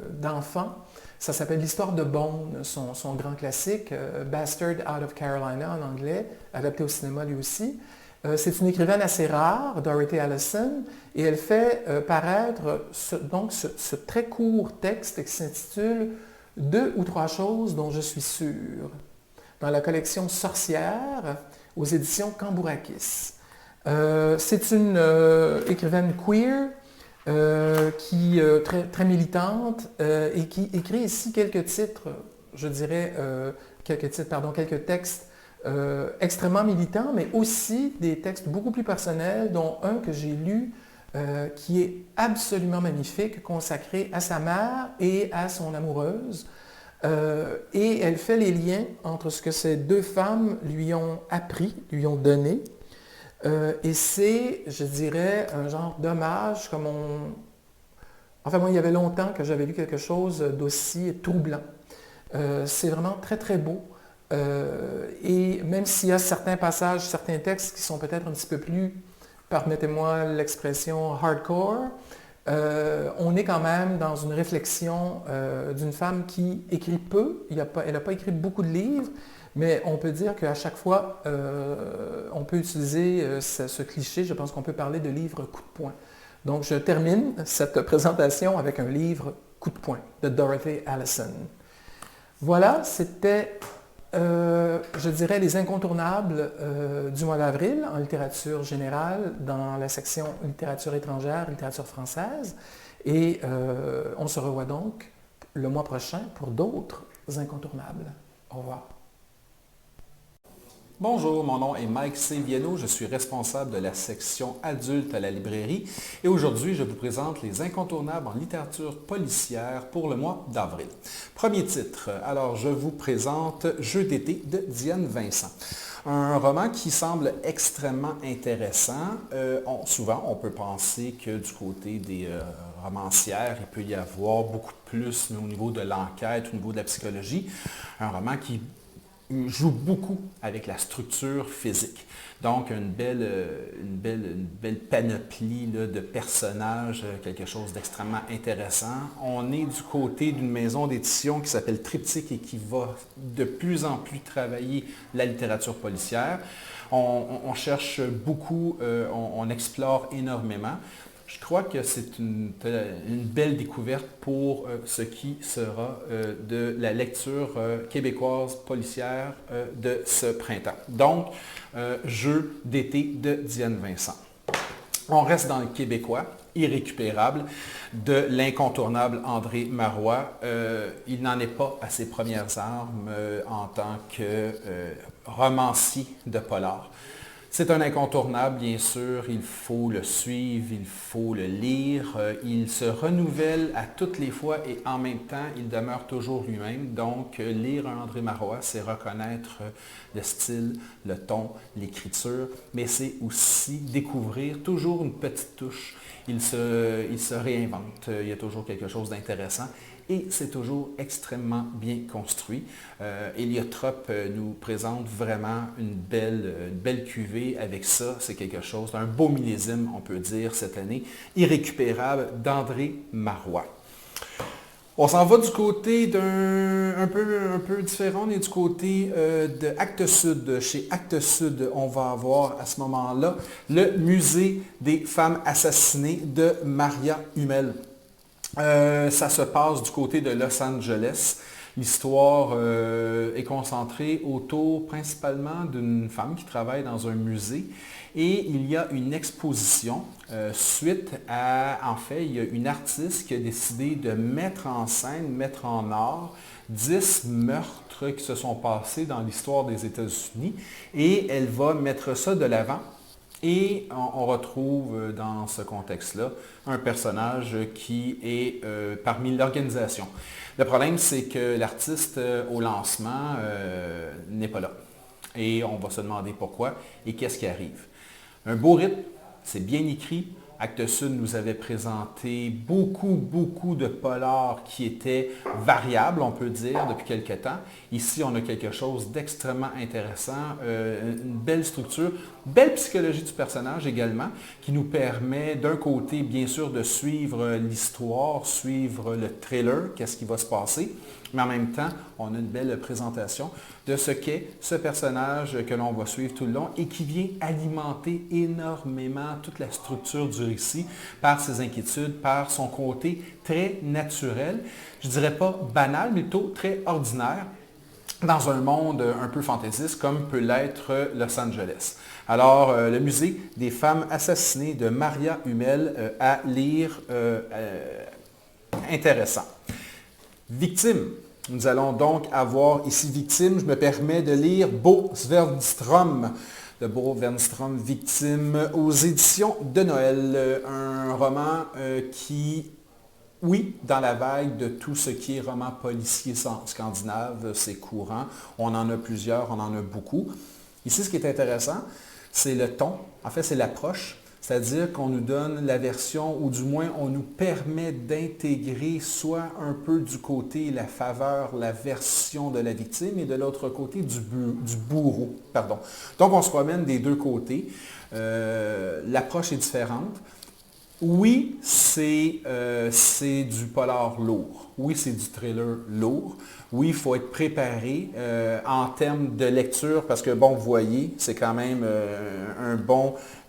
d'enfants. Ça s'appelle L'histoire de Bone, son grand classique, Bastard Out of Carolina en anglais, adapté au cinéma lui aussi. C'est une écrivaine assez rare, Dorothy Allison, et elle fait paraître ce très court texte qui s'intitule « 2 ou 3 choses dont je suis sûre » dans la collection Sorcière aux éditions Cambourakis. C'est une écrivaine queer très militante et qui écrit ici quelques titres, je dirais, quelques textes extrêmement militants, mais aussi des textes beaucoup plus personnels, dont un que j'ai lu qui est absolument magnifique, consacré à sa mère et à son amoureuse. Et elle fait les liens entre ce que ces deux femmes lui ont appris, lui ont donné, et c'est, je dirais, un genre d'hommage comme on... Enfin, moi, il y avait longtemps que j'avais lu quelque chose d'aussi troublant. C'est vraiment très, très beau. Et même s'il y a certains passages, certains textes qui sont peut-être un petit peu plus, permettez-moi l'expression, hardcore, on est quand même dans une réflexion d'une femme qui écrit peu. Elle n'a pas écrit beaucoup de livres, mais on peut dire qu'à chaque fois, on peut utiliser ce cliché. Je pense qu'on peut parler de livre coup de poing. Donc, je termine cette présentation avec un livre coup de poing de Dorothy Allison. Voilà, c'était, je dirais, les incontournables du mois d'avril en littérature générale dans la section littérature étrangère, littérature française. Et on se revoit donc le mois prochain pour d'autres incontournables. Au revoir. Bonjour, mon nom est Mike Séviano, je suis responsable de la section adulte à la librairie et aujourd'hui je vous présente les incontournables en littérature policière pour le mois d'avril. Premier titre, alors je vous présente Jeux d'été de Diane Vincent. Un roman qui semble extrêmement intéressant. Souvent, on peut penser que du côté des romancières, il peut y avoir beaucoup plus au niveau de l'enquête, au niveau de la psychologie. Un roman qui joue beaucoup avec la structure physique. Donc, une belle panoplie là, de personnages, quelque chose d'extrêmement intéressant. On est du côté d'une maison d'édition qui s'appelle Triptyque et qui va de plus en plus travailler la littérature policière. On cherche beaucoup, on explore énormément. Je crois que c'est une belle découverte pour ce qui sera de la lecture québécoise policière de ce printemps. Donc, Jeux d'été de Diane Vincent. On reste dans le québécois, irrécupérable, de l'incontournable André Marois. Il n'en est pas à ses premières armes en tant que romancier de polar. C'est un incontournable, bien sûr, il faut le suivre, il faut le lire. Il se renouvelle à toutes les fois et en même temps, il demeure toujours lui-même. Donc, lire un André Marois, c'est reconnaître le style, le ton, l'écriture, mais c'est aussi découvrir toujours une petite touche. Il se réinvente, il y a toujours quelque chose d'intéressant. Et c'est toujours extrêmement bien construit. Héliotrope nous présente vraiment une belle cuvée avec ça. C'est quelque chose, un beau millésime, on peut dire, cette année. Irrécupérable d'André Marois. On s'en va du côté un peu différent. On est du côté de Actes Sud. Chez Actes Sud, on va avoir à ce moment-là le Musée des femmes assassinées de Maria Hummel. Ça se passe du côté de Los Angeles. L'histoire est concentrée autour principalement d'une femme qui travaille dans un musée et il y a une exposition suite à, en fait, il y a une artiste qui a décidé de mettre en scène, mettre en art 10 meurtres qui se sont passés dans l'histoire des États-Unis et elle va mettre ça de l'avant. Et on retrouve dans ce contexte-là un personnage qui est parmi l'organisation. Le problème, c'est que l'artiste, au lancement, n'est pas là. Et on va se demander pourquoi et qu'est-ce qui arrive. Un beau rythme, c'est bien écrit. Actes Sud nous avait présenté beaucoup de polars qui étaient variables, on peut dire, depuis quelque temps. Ici, on a quelque chose d'extrêmement intéressant, une belle structure, belle psychologie du personnage également, qui nous permet d'un côté, bien sûr, de suivre l'histoire, suivre le trailer, qu'est-ce qui va se passer, mais en même temps, on a une belle présentation de ce qu'est ce personnage que l'on va suivre tout le long et qui vient alimenter énormément toute la structure du récit par ses inquiétudes, par son côté très naturel, je ne dirais pas banal, mais plutôt très ordinaire, dans un monde un peu fantaisiste comme peut l'être Los Angeles. Alors, le musée des femmes assassinées de Maria Hummel à lire, intéressant. Victime. Nous allons donc avoir ici Victime. Je me permets de lire Bo Svenström, de Bo Svenström, Victime, aux éditions de Noël. Un roman qui, oui, dans la vague de tout ce qui est roman policier scandinave, c'est courant. On en a plusieurs, on en a beaucoup. Ici, ce qui est intéressant, c'est le ton. En fait, c'est l'approche. C'est-à-dire qu'on nous donne la version, ou du moins on nous permet d'intégrer soit un peu du côté la faveur, la version de la victime, et de l'autre côté du bourreau. Pardon. Donc on se promène des deux côtés. L'approche est différente. Oui, c'est du polar lourd. Oui, c'est du thriller lourd. Oui, il faut être préparé en termes de lecture parce que, bon, vous voyez, c'est quand même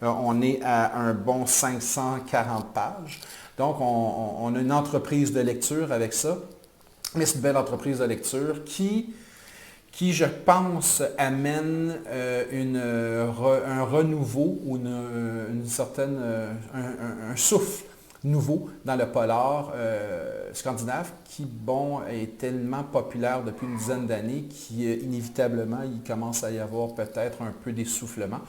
on est à un bon 540 pages. Donc, on a une entreprise de lecture avec ça. Mais c'est une belle entreprise de lecture qui, je pense, amène un renouveau ou un souffle nouveau dans le polar scandinave qui, bon, est tellement populaire depuis une dizaine d'années qu'inévitablement, il commence à y avoir peut-être un peu d'essoufflement.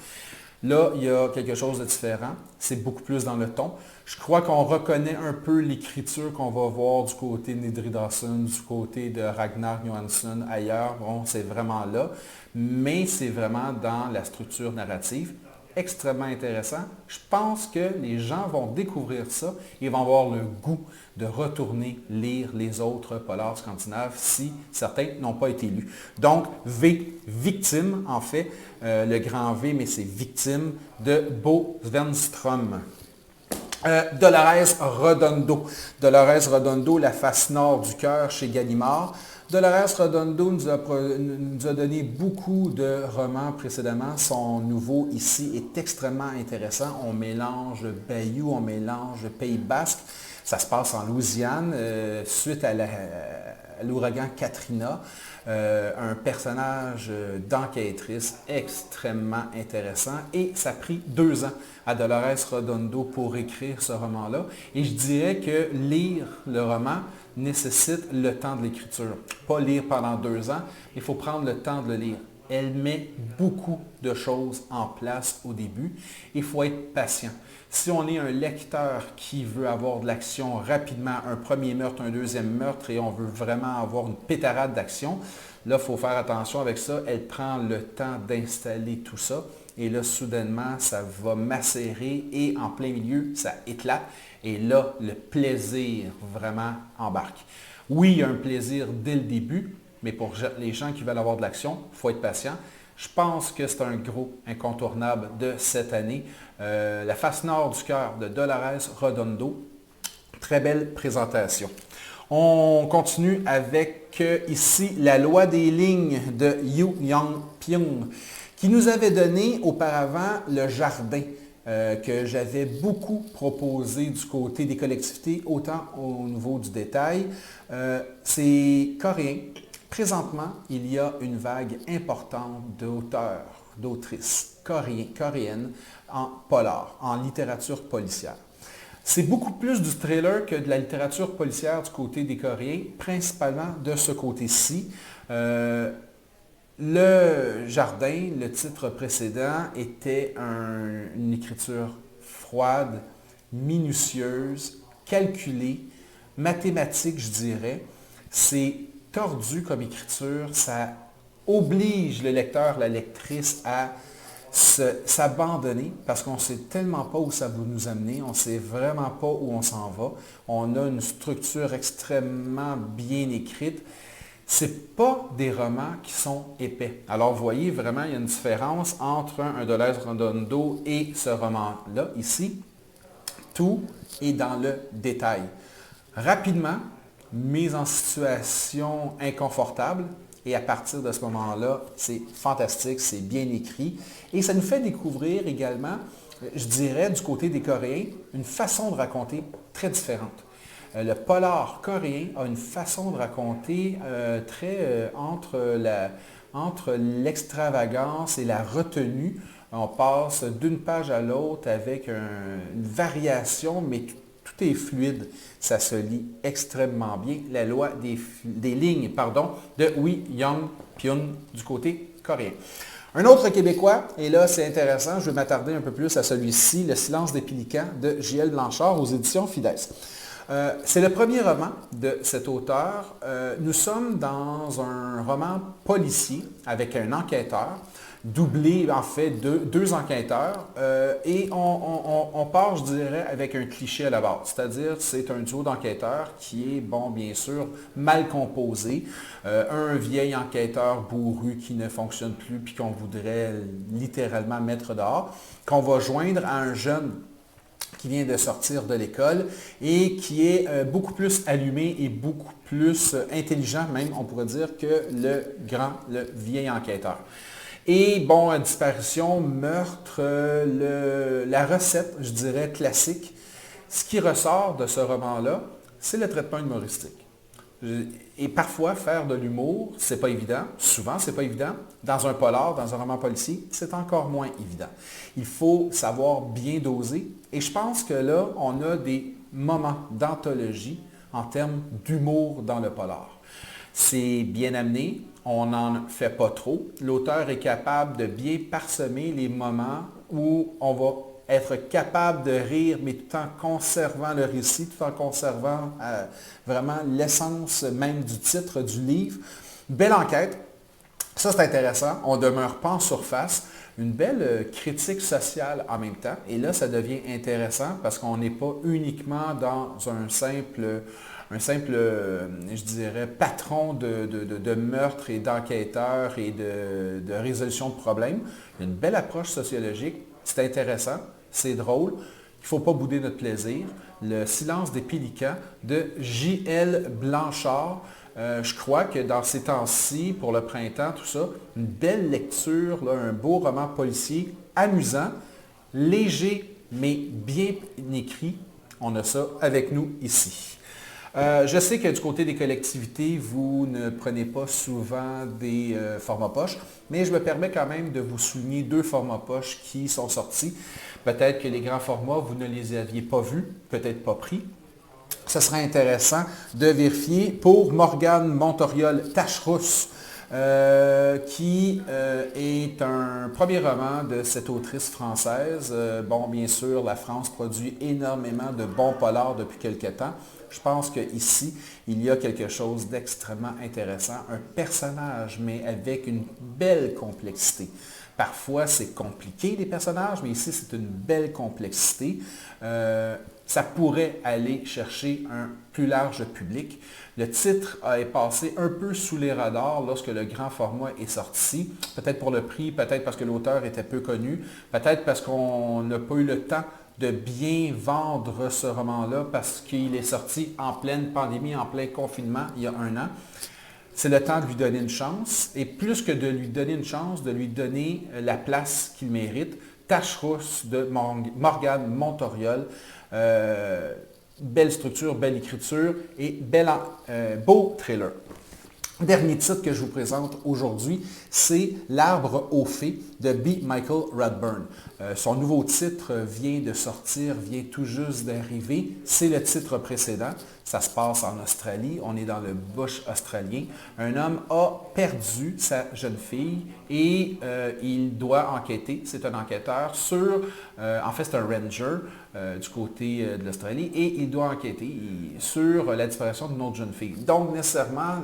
Là, il y a quelque chose de différent. C'est beaucoup plus dans le ton. Je crois qu'on reconnaît un peu l'écriture qu'on va voir du côté de Nedry Dawson, du côté de Ragnar Johansson, ailleurs. Bon, c'est vraiment là. Mais c'est vraiment dans la structure narrative. Extrêmement intéressant. Je pense que les gens vont découvrir ça et vont avoir le goût de retourner lire les autres polars scandinaves si certains n'ont pas été lus. Donc, V, Victime, en fait, le grand V, mais c'est Victime, de Bo Svenström. Dolores Redondo. Dolores Redondo, La face nord du cœur chez Gallimard. Dolores Redondo nous a donné beaucoup de romans précédemment. Son nouveau ici est extrêmement intéressant. On mélange Bayou, on mélange Pays Basque. Ça se passe en Louisiane suite à l'ouragan Katrina. Un personnage d'enquêtrice extrêmement intéressant et ça a pris 2 ans à Dolores Redondo pour écrire ce roman-là. Et je dirais que lire le roman nécessite le temps de l'écriture. Pas lire pendant 2 ans, il faut prendre le temps de le lire. Elle met beaucoup de choses en place au début. Il faut être patient. Si on est un lecteur qui veut avoir de l'action rapidement, un premier meurtre, un deuxième meurtre, et on veut vraiment avoir une pétarade d'action, là, il faut faire attention avec ça. Elle prend le temps d'installer tout ça. Et là, soudainement, ça va macérer et en plein milieu, ça éclate. Et là, le plaisir vraiment embarque. Oui, il y a un plaisir dès le début, mais pour les gens qui veulent avoir de l'action, il faut être patient. Je pense que c'est un gros incontournable de cette année. La face nord du cœur de Dolores Redondo. Très belle présentation. On continue avec ici La loi des lignes de Yu Yang Pyong, qui nous avait donné auparavant Le Jardin, que j'avais beaucoup proposé du côté des collectivités, autant au niveau du détail. C'est coréen. Présentement, il y a une vague importante d'auteurs, d'autrices coréennes en polar, en littérature policière. C'est beaucoup plus du thriller que de la littérature policière du côté des Coréens, principalement de ce côté-ci. Le Jardin, le titre précédent, était une écriture froide, minutieuse, calculée, mathématique, je dirais. C'est tordu comme écriture, ça oblige le lecteur, la lectrice à s'abandonner parce qu'on ne sait tellement pas où ça va nous amener, on ne sait vraiment pas où on s'en va. On a une structure extrêmement bien écrite. Ce n'est pas des romans qui sont épais. Alors, vous voyez, vraiment, il y a une différence entre un Dolores Redondo et ce roman-là, ici. Tout est dans le détail. Rapidement, mise en situation inconfortable, et à partir de ce moment-là, c'est fantastique, c'est bien écrit. Et ça nous fait découvrir également, je dirais, du côté des Coréens, une façon de raconter très différente. Le polar coréen a une façon de raconter très entre l'extravagance et la retenue. On passe d'une page à l'autre avec une variation, mais tout est fluide. Ça se lit extrêmement bien. La loi des lignes de Wi Young Pyun du côté coréen. Un autre Québécois, et là c'est intéressant, je vais m'attarder un peu plus à celui-ci, Le silence des pélicans de J.L. Blanchard aux éditions Fides. C'est le premier roman de cet auteur. Nous sommes dans un roman policier avec un enquêteur, doublé en fait de 2 enquêteurs, et on part, je dirais, avec un cliché à la base. C'est-à-dire c'est un duo d'enquêteurs qui est, bon, bien sûr, mal composé. Un vieil enquêteur bourru qui ne fonctionne plus puis qu'on voudrait littéralement mettre dehors, qu'on va joindre à un jeune qui vient de sortir de l'école et qui est beaucoup plus allumé et beaucoup plus intelligent, même on pourrait dire, que le vieil enquêteur. Et bon, disparition, meurtre, la recette, je dirais, classique. Ce qui ressort de ce roman-là, c'est le traitement humoristique. Et parfois, faire de l'humour, c'est pas évident. Souvent, c'est pas évident. Dans un polar, dans un roman policier, c'est encore moins évident. Il faut savoir bien doser. Et je pense que là, on a des moment d'anthologie en termes d'humour dans le polar. C'est bien amené, on n'en fait pas trop. L'auteur est capable de bien parsemer les moments où on va être capable de rire, mais tout en conservant le récit, tout en conservant vraiment l'essence même du titre du livre. Belle enquête. Ça, c'est intéressant. On ne demeure pas en surface. Une belle critique sociale en même temps. Et là, ça devient intéressant parce qu'on n'est pas uniquement dans un simple, je dirais, patron de meurtre et d'enquêteurs et de résolution de problèmes. Il y a une belle approche sociologique. C'est intéressant. C'est drôle. Il ne faut pas bouder notre plaisir. Le silence des pélicans de J.L. Blanchard. Je crois que dans ces temps-ci, pour le printemps, tout ça, une belle lecture, là, un beau roman policier, amusant, léger, mais bien écrit. On a ça avec nous ici. Je sais que du côté des collectivités, vous ne prenez pas souvent des formats poches, mais je me permets quand même de vous souligner 2 formats poches qui sont sortis. Peut-être que les grands formats, vous ne les aviez pas vus, peut-être pas pris. Ce serait intéressant de vérifier pour Morgane Montoriol Tacherousse, qui est un premier roman de cette autrice française. Bon, bien sûr, la France produit énormément de bons polars depuis quelque temps. Je pense qu'ici, il y a quelque chose d'extrêmement intéressant, un personnage, mais avec une belle complexité. Parfois, c'est compliqué, les personnages, mais ici, c'est une belle complexité. Ça pourrait aller chercher un plus large public. Le titre est passé un peu sous les radars lorsque le grand format est sorti. Peut-être pour le prix, peut-être parce que l'auteur était peu connu, peut-être parce qu'on n'a pas eu le temps de bien vendre ce roman-là parce qu'il est sorti en pleine pandémie, en plein confinement, il y a 1 an. C'est le temps de lui donner une chance, et plus que de lui donner une chance, de lui donner la place qu'il mérite. Tacherousse de Morgane Montoriol. Belle structure, belle écriture et beau thriller. Dernier titre que je vous présente aujourd'hui, c'est L'Arbre aux fées de B. Michael Radburn. Son nouveau titre vient de sortir, vient tout juste d'arriver. C'est le titre précédent. Ça se passe en Australie. On est dans le bush australien. Un homme a perdu sa jeune fille et il doit enquêter. C'est un enquêteur sur, en fait c'est un ranger du côté de l'Australie et il doit enquêter sur la disparition d'une autre jeune fille. Donc nécessairement,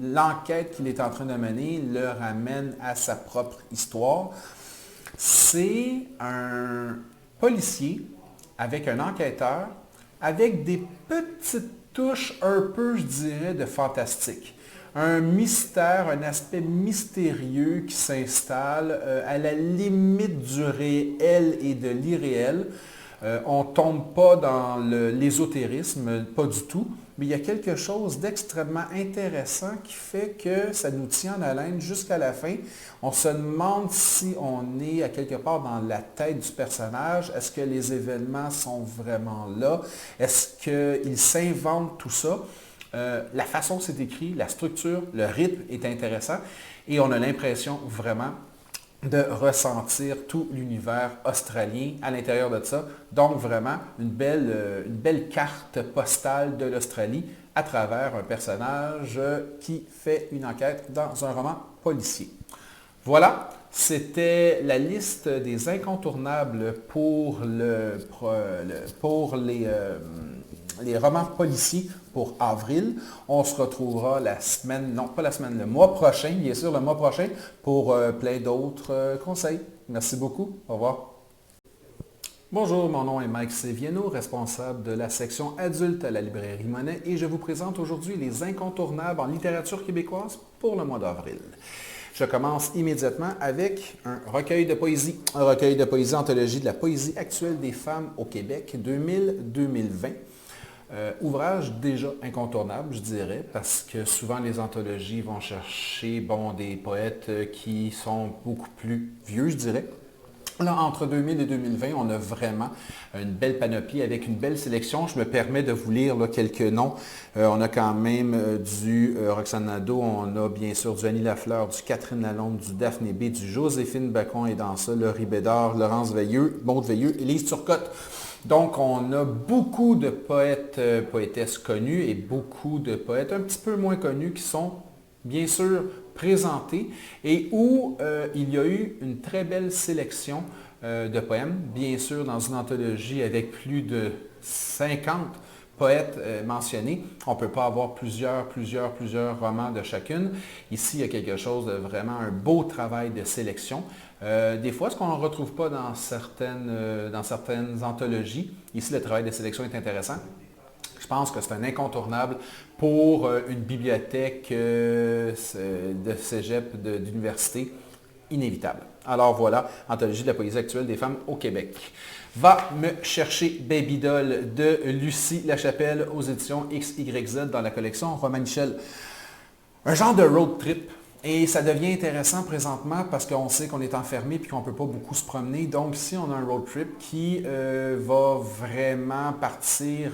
l'enquête qu'il est en train de mener le ramène à sa propre histoire. C'est un policier avec un enquêteur avec des petites touches un peu, je dirais, de fantastique. Un mystère, un aspect mystérieux qui s'installe à la limite du réel et de l'irréel. On ne tombe pas dans l'ésotérisme, pas du tout, mais il y a quelque chose d'extrêmement intéressant qui fait que ça nous tient en haleine jusqu'à la fin. On se demande si on est à quelque part dans la tête du personnage. Est-ce que les événements sont vraiment là? Est-ce qu'il s'invente tout ça? La façon dont c'est écrit, la structure, le rythme est intéressant et on a l'impression vraiment de ressentir tout l'univers australien à l'intérieur de ça. Donc vraiment une belle carte postale de l'Australie à travers un personnage qui fait une enquête dans un roman policier. Voilà, c'était la liste des incontournables pour les romans policiers pour avril. On se retrouvera le mois prochain, bien sûr, le mois prochain, pour plein d'autres conseils. Merci beaucoup. Au revoir. Bonjour, mon nom est Mike Seviano, responsable de la section adulte à la librairie Monet, et je vous présente aujourd'hui les incontournables en littérature québécoise pour le mois d'avril. Je commence immédiatement avec un recueil de poésie. Un recueil de poésie anthologie de la poésie actuelle des femmes au Québec 2000-2020. Ouvrage déjà incontournable, je dirais, parce que souvent les anthologies vont chercher des poètes qui sont beaucoup plus vieux, je dirais. Là, entre 2000 et 2020, on a vraiment une belle panoplie avec une belle sélection. Je me permets de vous lire là, quelques noms. On a quand même du Roxane Nadeau, on a bien sûr du Annie Lafleur, du Catherine Lalonde, du Daphné B, du Joséphine Bacon et dans ça, Laurie Bédard, Laurence Veilleux, Maude Veilleux, Élise Turcotte. Donc, on a beaucoup de poètes, poétesses connus et beaucoup de poètes un petit peu moins connus qui sont bien sûr présentés et où il y a eu une très belle sélection de poèmes, bien sûr dans une anthologie avec plus de 50 poètes mentionnés. On ne peut pas avoir plusieurs romans de chacune. Ici, il y a quelque chose de vraiment un beau travail de sélection. Des fois, ce qu'on ne retrouve pas dans certaines anthologies, ici le travail de sélection est intéressant. Je pense que c'est un incontournable pour une bibliothèque de cégep d'université inévitable. Alors voilà, Anthologie de la poésie actuelle des femmes au Québec. Va me chercher Baby Doll de Lucie Lachapelle aux éditions XYZ dans la collection Romain Michel. Un genre de road trip. Et ça devient intéressant présentement parce qu'on sait qu'on est enfermé et qu'on ne peut pas beaucoup se promener. Donc ici, on a un road trip qui va vraiment partir,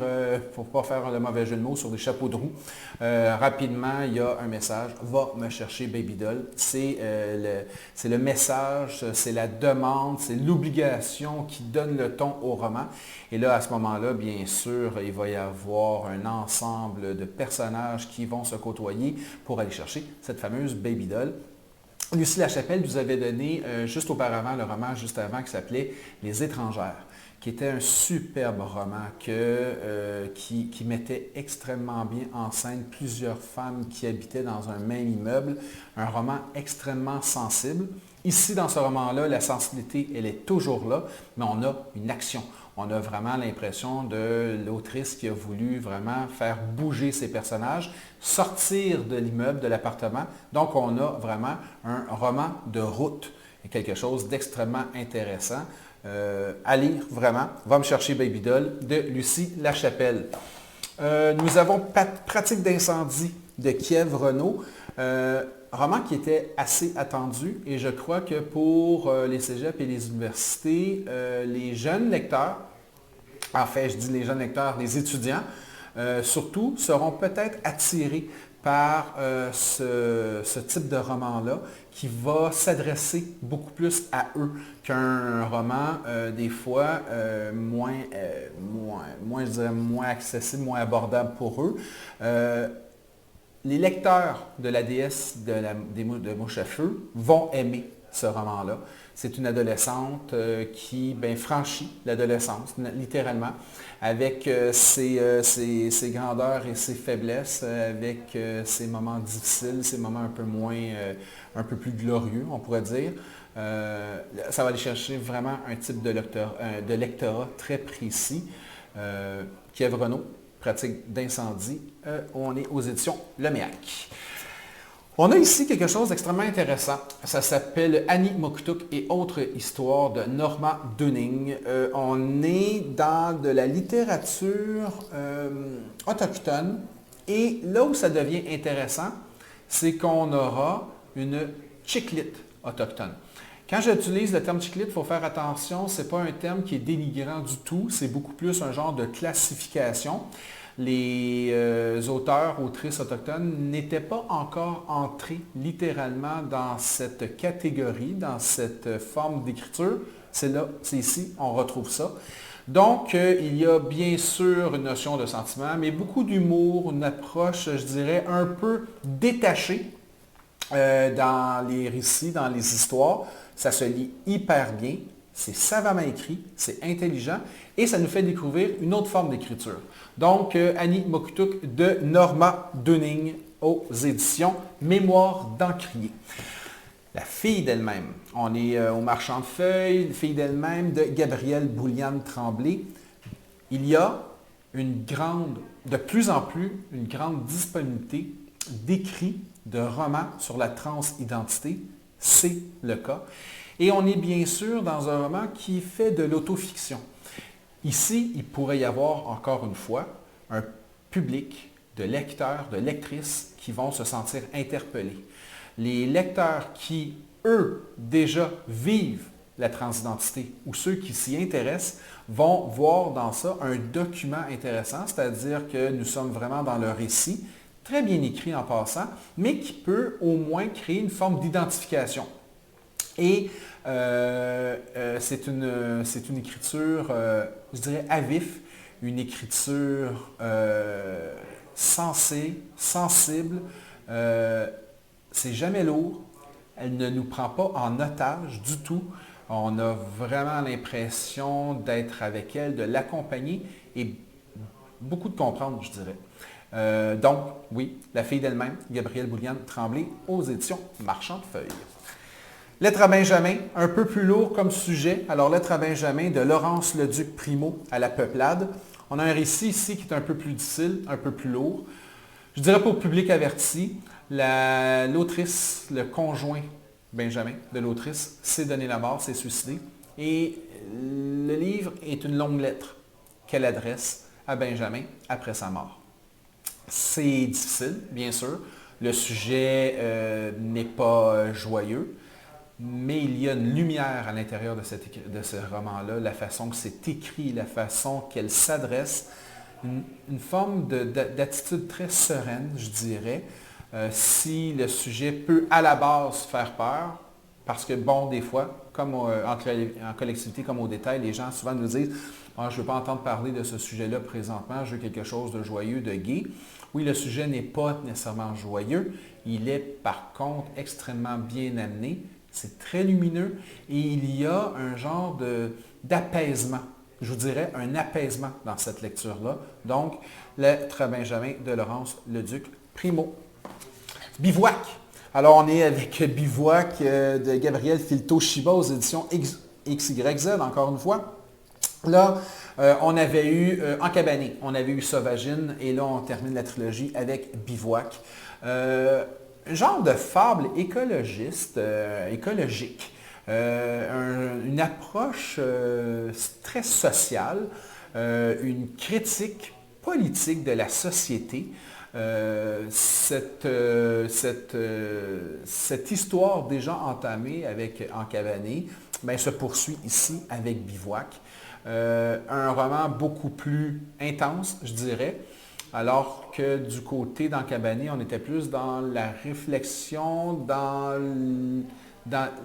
pour ne pas faire le mauvais jeu de mots, sur des chapeaux de roue. Rapidement, il y a un message, va me chercher Baby Doll. C'est le message, c'est la demande, c'est l'obligation qui donne le ton au roman. Et là, à ce moment-là, bien sûr, il va y avoir un ensemble de personnages qui vont se côtoyer pour aller chercher cette fameuse Baby Doll. Lucie Lachapelle nous avait donné juste auparavant le roman, juste avant, qui s'appelait Les Étrangères, qui était un superbe roman qui mettait extrêmement bien en scène plusieurs femmes qui habitaient dans un même immeuble. Un roman extrêmement sensible. Ici, dans ce roman-là, la sensibilité, elle est toujours là, mais on a une action. On a vraiment l'impression de l'autrice qui a voulu vraiment faire bouger ses personnages, sortir de l'immeuble, de l'appartement. Donc, on a vraiment un roman de route, quelque chose d'extrêmement intéressant. À lire, vraiment. Va me chercher Baby Doll de Lucie Lachapelle. Nous avons Pratique d'incendie de Kiev Renaud. Roman qui était assez attendu et je crois que pour les cégeps et les universités, les jeunes lecteurs, en fait je dis les jeunes lecteurs, les étudiants, surtout seront peut-être attirés par ce type de roman-là qui va s'adresser beaucoup plus à eux qu'un roman, des fois, je dirais moins accessible, moins abordable pour eux. Les lecteurs de la déesse de Mouche à Feu vont aimer ce roman-là. C'est une adolescente qui franchit l'adolescence, littéralement, avec ses grandeurs et ses faiblesses, avec ses moments difficiles, ses moments un peu plus glorieux, on pourrait dire. Ça va aller chercher vraiment un type de lectorat très précis. Kiev Renaud, Pratique d'incendie. On est aux éditions Leméac. On a ici quelque chose d'extrêmement intéressant. Ça s'appelle Annie Moktuk et autres histoires de Norma Dunning. On est dans de la littérature autochtone. Et là où ça devient intéressant, c'est qu'on aura une chiclite autochtone. Quand j'utilise le terme chiclite, il faut faire attention, ce n'est pas un terme qui est dénigrant du tout, c'est beaucoup plus un genre de classification. Les auteurs, autrices autochtones n'étaient pas encore entrés littéralement dans cette catégorie, dans cette forme d'écriture. C'est là, c'est ici, on retrouve ça. Donc, il y a bien sûr une notion de sentiment, mais beaucoup d'humour, une approche, je dirais, un peu détachée dans les récits, dans les histoires. Ça se lit hyper bien, c'est savamment écrit, c'est intelligent et ça nous fait découvrir une autre forme d'écriture. Donc, Annie Moktuk de Norma Dunning aux éditions Mémoire d'Encrier. La fille d'elle-même. On est au Marchand de Feuilles, la fille d'elle-même de Gabrielle Bouliane-Tremblay. Il y a de plus en plus, une grande disponibilité d'écrits, de romans sur la transidentité. C'est le cas. Et on est bien sûr dans un roman qui fait de l'autofiction. Ici, il pourrait y avoir, encore une fois, un public de lecteurs, de lectrices qui vont se sentir interpellés. Les lecteurs qui, eux, déjà vivent la transidentité, ou ceux qui s'y intéressent vont voir dans ça un document intéressant, c'est-à-dire que nous sommes vraiment dans le récit, très bien écrit en passant, mais qui peut au moins créer une forme d'identification. Et c'est une écriture, je dirais, à vif, une écriture sensée, sensible. C'est jamais lourd. Elle ne nous prend pas en otage du tout. On a vraiment l'impression d'être avec elle, de l'accompagner et beaucoup de comprendre, je dirais. Donc, oui, La fille d'elle-même, Gabrielle Bouliane-Tremblay, aux éditions Marchand de Feuilles. Lettre à Benjamin, un peu plus lourd comme sujet. Alors, Lettre à Benjamin de Laurence Leduc Primo à la Peuplade. On a un récit ici qui est un peu plus difficile, un peu plus lourd. Je dirais pour le public averti, l'autrice, le conjoint Benjamin de l'autrice, s'est donné la mort, s'est suicidé. Et le livre est une longue lettre qu'elle adresse à Benjamin après sa mort. C'est difficile, bien sûr. Le sujet n'est pas joyeux. Mais il y a une lumière à l'intérieur de ce roman-là, la façon que c'est écrit, la façon qu'elle s'adresse, une forme d'attitude très sereine, je dirais. Si le sujet peut à la base faire peur, parce que bon, des fois, comme en collectivité comme au détail, les gens souvent nous disent ah, je ne veux pas entendre parler de ce sujet-là présentement, je veux quelque chose de joyeux, de gai. Oui, le sujet n'est pas nécessairement joyeux, il est par contre extrêmement bien amené. C'est très lumineux et il y a un genre d'apaisement, je vous dirais un apaisement dans cette lecture-là. Donc, Lettre à Benjamin de Laurence Leduc Primo. Bivouac. Alors, on est avec Bivouac de Gabriel Filto-Chiba aux éditions XYZ, encore une fois. Là, on avait eu Encabané, on avait eu Sauvagine et là, on termine la trilogie avec Bivouac. Un genre de fable écologiste, écologique, une approche très sociale, une critique politique de la société. Cette histoire déjà entamée avec Encabané se poursuit ici avec Bivouac. Un roman beaucoup plus intense, je dirais. Alors que du côté d'Encabané, on était plus dans la réflexion, dans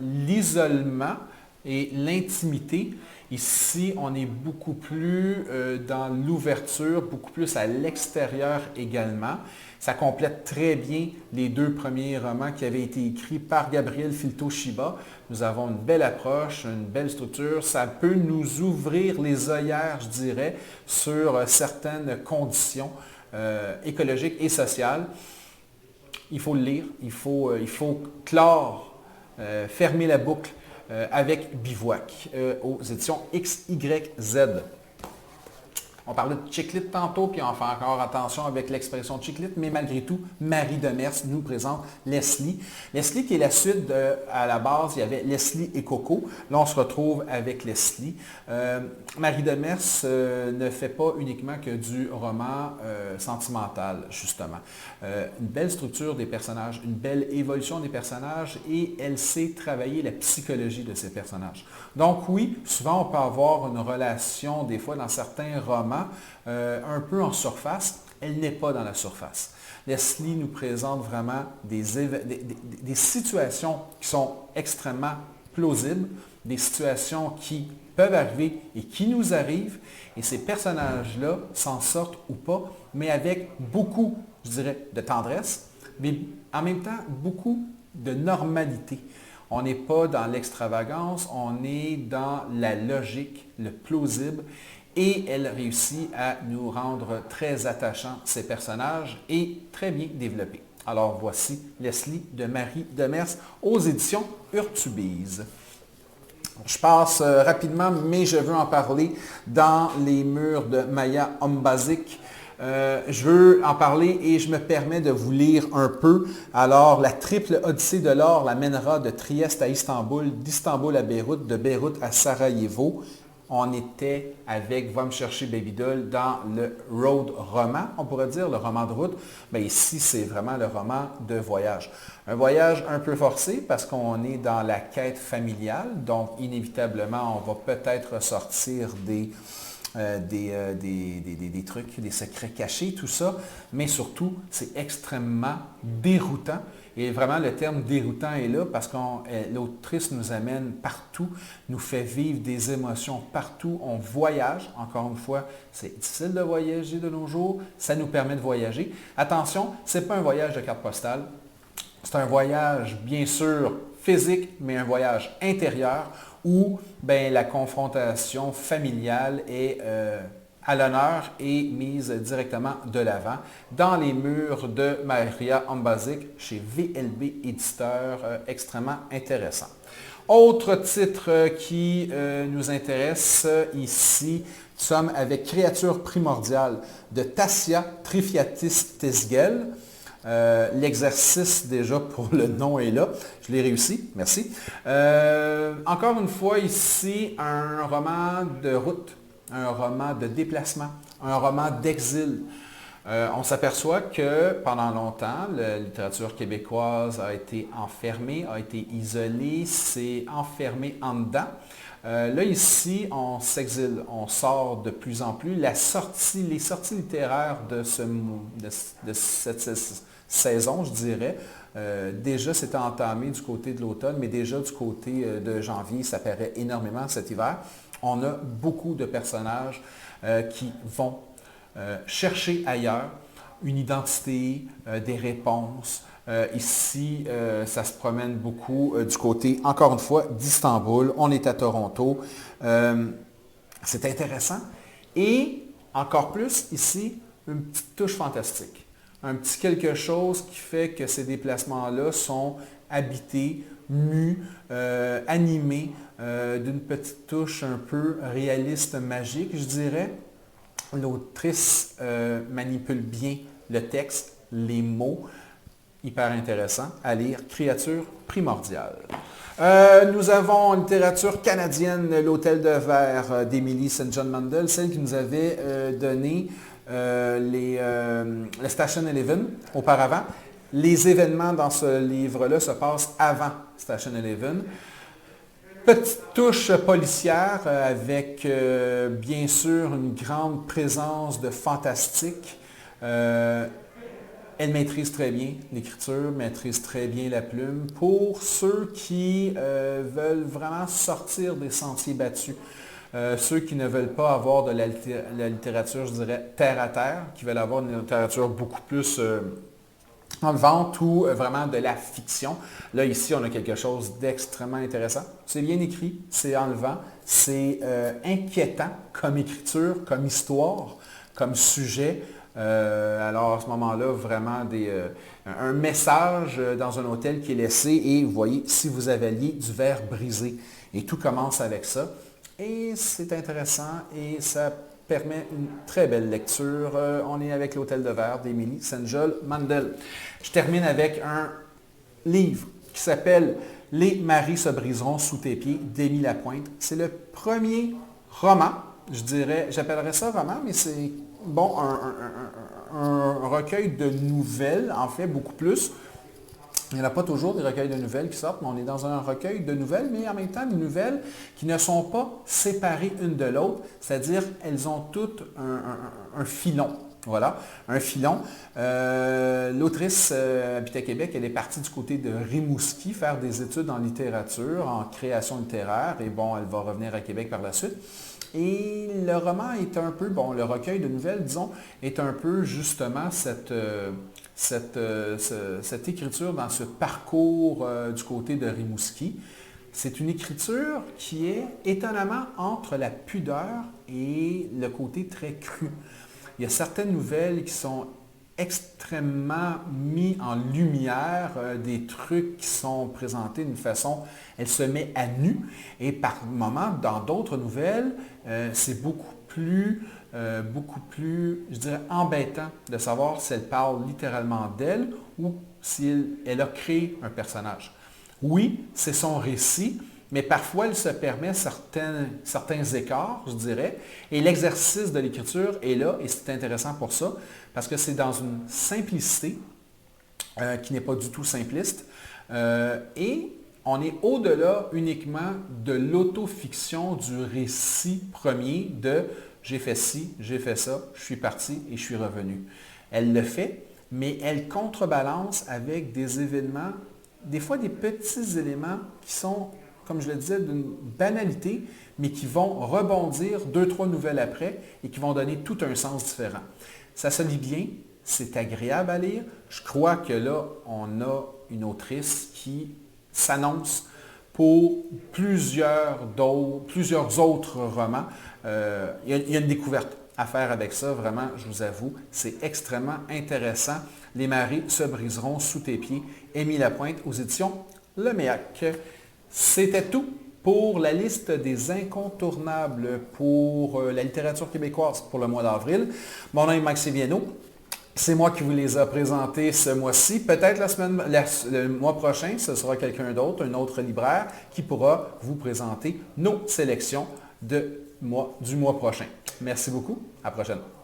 l'isolement et l'intimité. Ici, on est beaucoup plus dans l'ouverture, beaucoup plus à l'extérieur également. Ça complète très bien les deux premiers romans qui avaient été écrits par Gabriel Filto-Chiba. Nous avons une belle approche, une belle structure. Ça peut nous ouvrir les œillères, je dirais, sur certaines conditions écologiques et sociales. Il faut le lire, il faut clore, fermer la boucle avec Bivouac aux éditions XYZ. On parlait de chiclite tantôt, puis on fait encore attention avec l'expression chiclite, mais malgré tout, Marie Demers nous présente Leslie. Leslie qui est la suite à la base, il y avait Leslie et Coco. Là, on se retrouve avec Leslie. Marie Demers ne fait pas uniquement que du roman sentimental, justement. Une belle structure des personnages, une belle évolution des personnages et elle sait travailler la psychologie de ces personnages. Donc oui, souvent on peut avoir une relation, des fois dans certains romans, un peu en surface, elle n'est pas dans la surface. Leslie nous présente vraiment des situations qui sont extrêmement plausibles, des situations qui peuvent arriver et qui nous arrivent, et ces personnages-là s'en sortent ou pas, mais avec beaucoup, je dirais, de tendresse, mais en même temps, beaucoup de normalité. On n'est pas dans l'extravagance, on est dans la logique, le plausible, et elle réussit à nous rendre très attachants, ces personnages, et très bien développés. Alors voici Leslie de Marie Demers aux éditions Urtubise. Je passe rapidement, mais je veux en parler dans les murs de Maya Ombazik. Je veux en parler et je me permets de vous lire un peu. Alors, la triple Odyssée de l'or la mènera de Trieste à Istanbul, d'Istanbul à Beyrouth, de Beyrouth à Sarajevo. on était avec Va me chercher Baby Doll dans le road roman, on pourrait dire, le roman de route. Bien, ici, c'est vraiment le roman de voyage. Un voyage un peu forcé parce qu'on est dans la quête familiale, donc inévitablement, on va peut-être sortir des trucs, des secrets cachés, tout ça, mais surtout, c'est extrêmement déroutant. Et vraiment, le terme déroutant est là parce que l'autrice nous amène partout, nous fait vivre des émotions partout. On voyage, encore une fois, c'est difficile de voyager de nos jours, ça nous permet de voyager. Attention, ce n'est pas un voyage de carte postale, c'est un voyage, bien sûr, physique, mais un voyage intérieur où ben, la confrontation familiale est à l'honneur et mise directement de l'avant dans les murs de Maria Ambazic chez VLB Éditeur, extrêmement intéressant. Autre titre qui nous intéresse ici, nous sommes avec Créature primordiale de Tassia Trifiatis-Tesgel. L'exercice déjà pour le nom est là. Je l'ai réussi, merci. Encore une fois ici, un roman de route, un roman de déplacement, un roman d'exil. On s'aperçoit que pendant longtemps, la littérature québécoise a été enfermée, a été isolée, s'est enfermée en dedans. Là, ici, on s'exile, on sort de plus en plus. Les sorties littéraires de cette saison, je dirais, déjà s'était entamé du côté de l'automne, mais déjà du côté de janvier, ça paraît énormément cet hiver. On a beaucoup de personnages qui vont chercher ailleurs une identité, des réponses. Ici, ça se promène beaucoup du côté, encore une fois, d'Istanbul. On est à Toronto. C'est intéressant. Et encore plus, ici, une petite touche fantastique. Un petit quelque chose qui fait que ces déplacements-là sont habités, mus, animés, d'une petite touche un peu réaliste, magique, je dirais. L'autrice manipule bien le texte, les mots. Hyper intéressant à lire. Créature primordiale. Nous avons en littérature canadienne L'Hôtel de Verre d'Emily St. John Mandel, celle qui nous avait donné le Station Eleven auparavant. Les événements dans ce livre-là se passent avant Station Eleven. Petite touche policière avec bien sûr une grande présence de fantastique. Elle maîtrise très bien l'écriture, maîtrise très bien la plume. Pour ceux qui veulent vraiment sortir des sentiers battus, ceux qui ne veulent pas avoir de la littérature, je dirais, terre à terre, qui veulent avoir une littérature beaucoup plus enlevante ou vraiment de la fiction. Là, ici, on a quelque chose d'extrêmement intéressant. C'est bien écrit, c'est enlevant, c'est inquiétant comme écriture, comme histoire, comme sujet. Alors à ce moment-là, vraiment un message dans un hôtel qui est laissé et vous voyez, si vous avaliez du verre brisé. Et tout commence avec ça. Et c'est intéressant et ça permet une très belle lecture. On est avec L'Hôtel de Verre d'Emily St. John Mandel. Je termine avec un livre qui s'appelle Les maris se briseront sous tes pieds d'Émile Lapointe. C'est le premier roman, je dirais, j'appellerais ça roman, mais c'est bon, un recueil de nouvelles, en fait, beaucoup plus. Il n'y en a pas toujours des recueils de nouvelles qui sortent, mais on est dans un recueil de nouvelles, mais en même temps des nouvelles qui ne sont pas séparées une de l'autre, c'est-à-dire elles ont toutes un filon. Voilà, un filon. L'autrice habite à Québec, elle est partie du côté de Rimouski faire des études en littérature, en création littéraire, et bon, elle va revenir à Québec par la suite. Et le roman est un peu, bon, le recueil de nouvelles, disons, est un peu justement cette écriture dans ce parcours du côté de Rimouski. C'est une écriture qui est étonnamment entre la pudeur et le côté très cru. Il y a certaines nouvelles qui sont extrêmement mis en lumière, des trucs qui sont présentés d'une façon, elle se met à nu, et par moments, dans d'autres nouvelles, c'est beaucoup plus, je dirais, embêtant de savoir si elle parle littéralement d'elle ou si elle a créé un personnage. Oui, c'est son récit, mais parfois elle se permet certains écarts, je dirais, et l'exercice de l'écriture est là, et c'est intéressant pour ça, parce que c'est dans une simplicité qui n'est pas du tout simpliste, et on est au-delà uniquement de l'autofiction du récit premier de j'ai fait ci, j'ai fait ça, je suis parti et je suis revenu. Elle le fait, mais elle contrebalance avec des événements, des fois des petits éléments qui sont, comme je le disais, d'une banalité, mais qui vont rebondir 2-3 nouvelles après et qui vont donner tout un sens différent. Ça se lit bien, c'est agréable à lire. Je crois que là, on a une autrice qui s'annonce pour plusieurs autres romans. Il y a une découverte à faire avec ça, vraiment, je vous avoue, c'est extrêmement intéressant. Les marées se briseront sous tes pieds. Émile Lapointe aux éditions Le Méac. C'était tout pour la liste des incontournables pour la littérature québécoise pour le mois d'avril. Mon nom est Mike Séviano. C'est moi qui vous les a présentés ce mois-ci. Peut-être le mois prochain, ce sera quelqu'un d'autre, un autre libraire, qui pourra vous présenter nos sélections du mois prochain. Merci beaucoup. À la prochaine.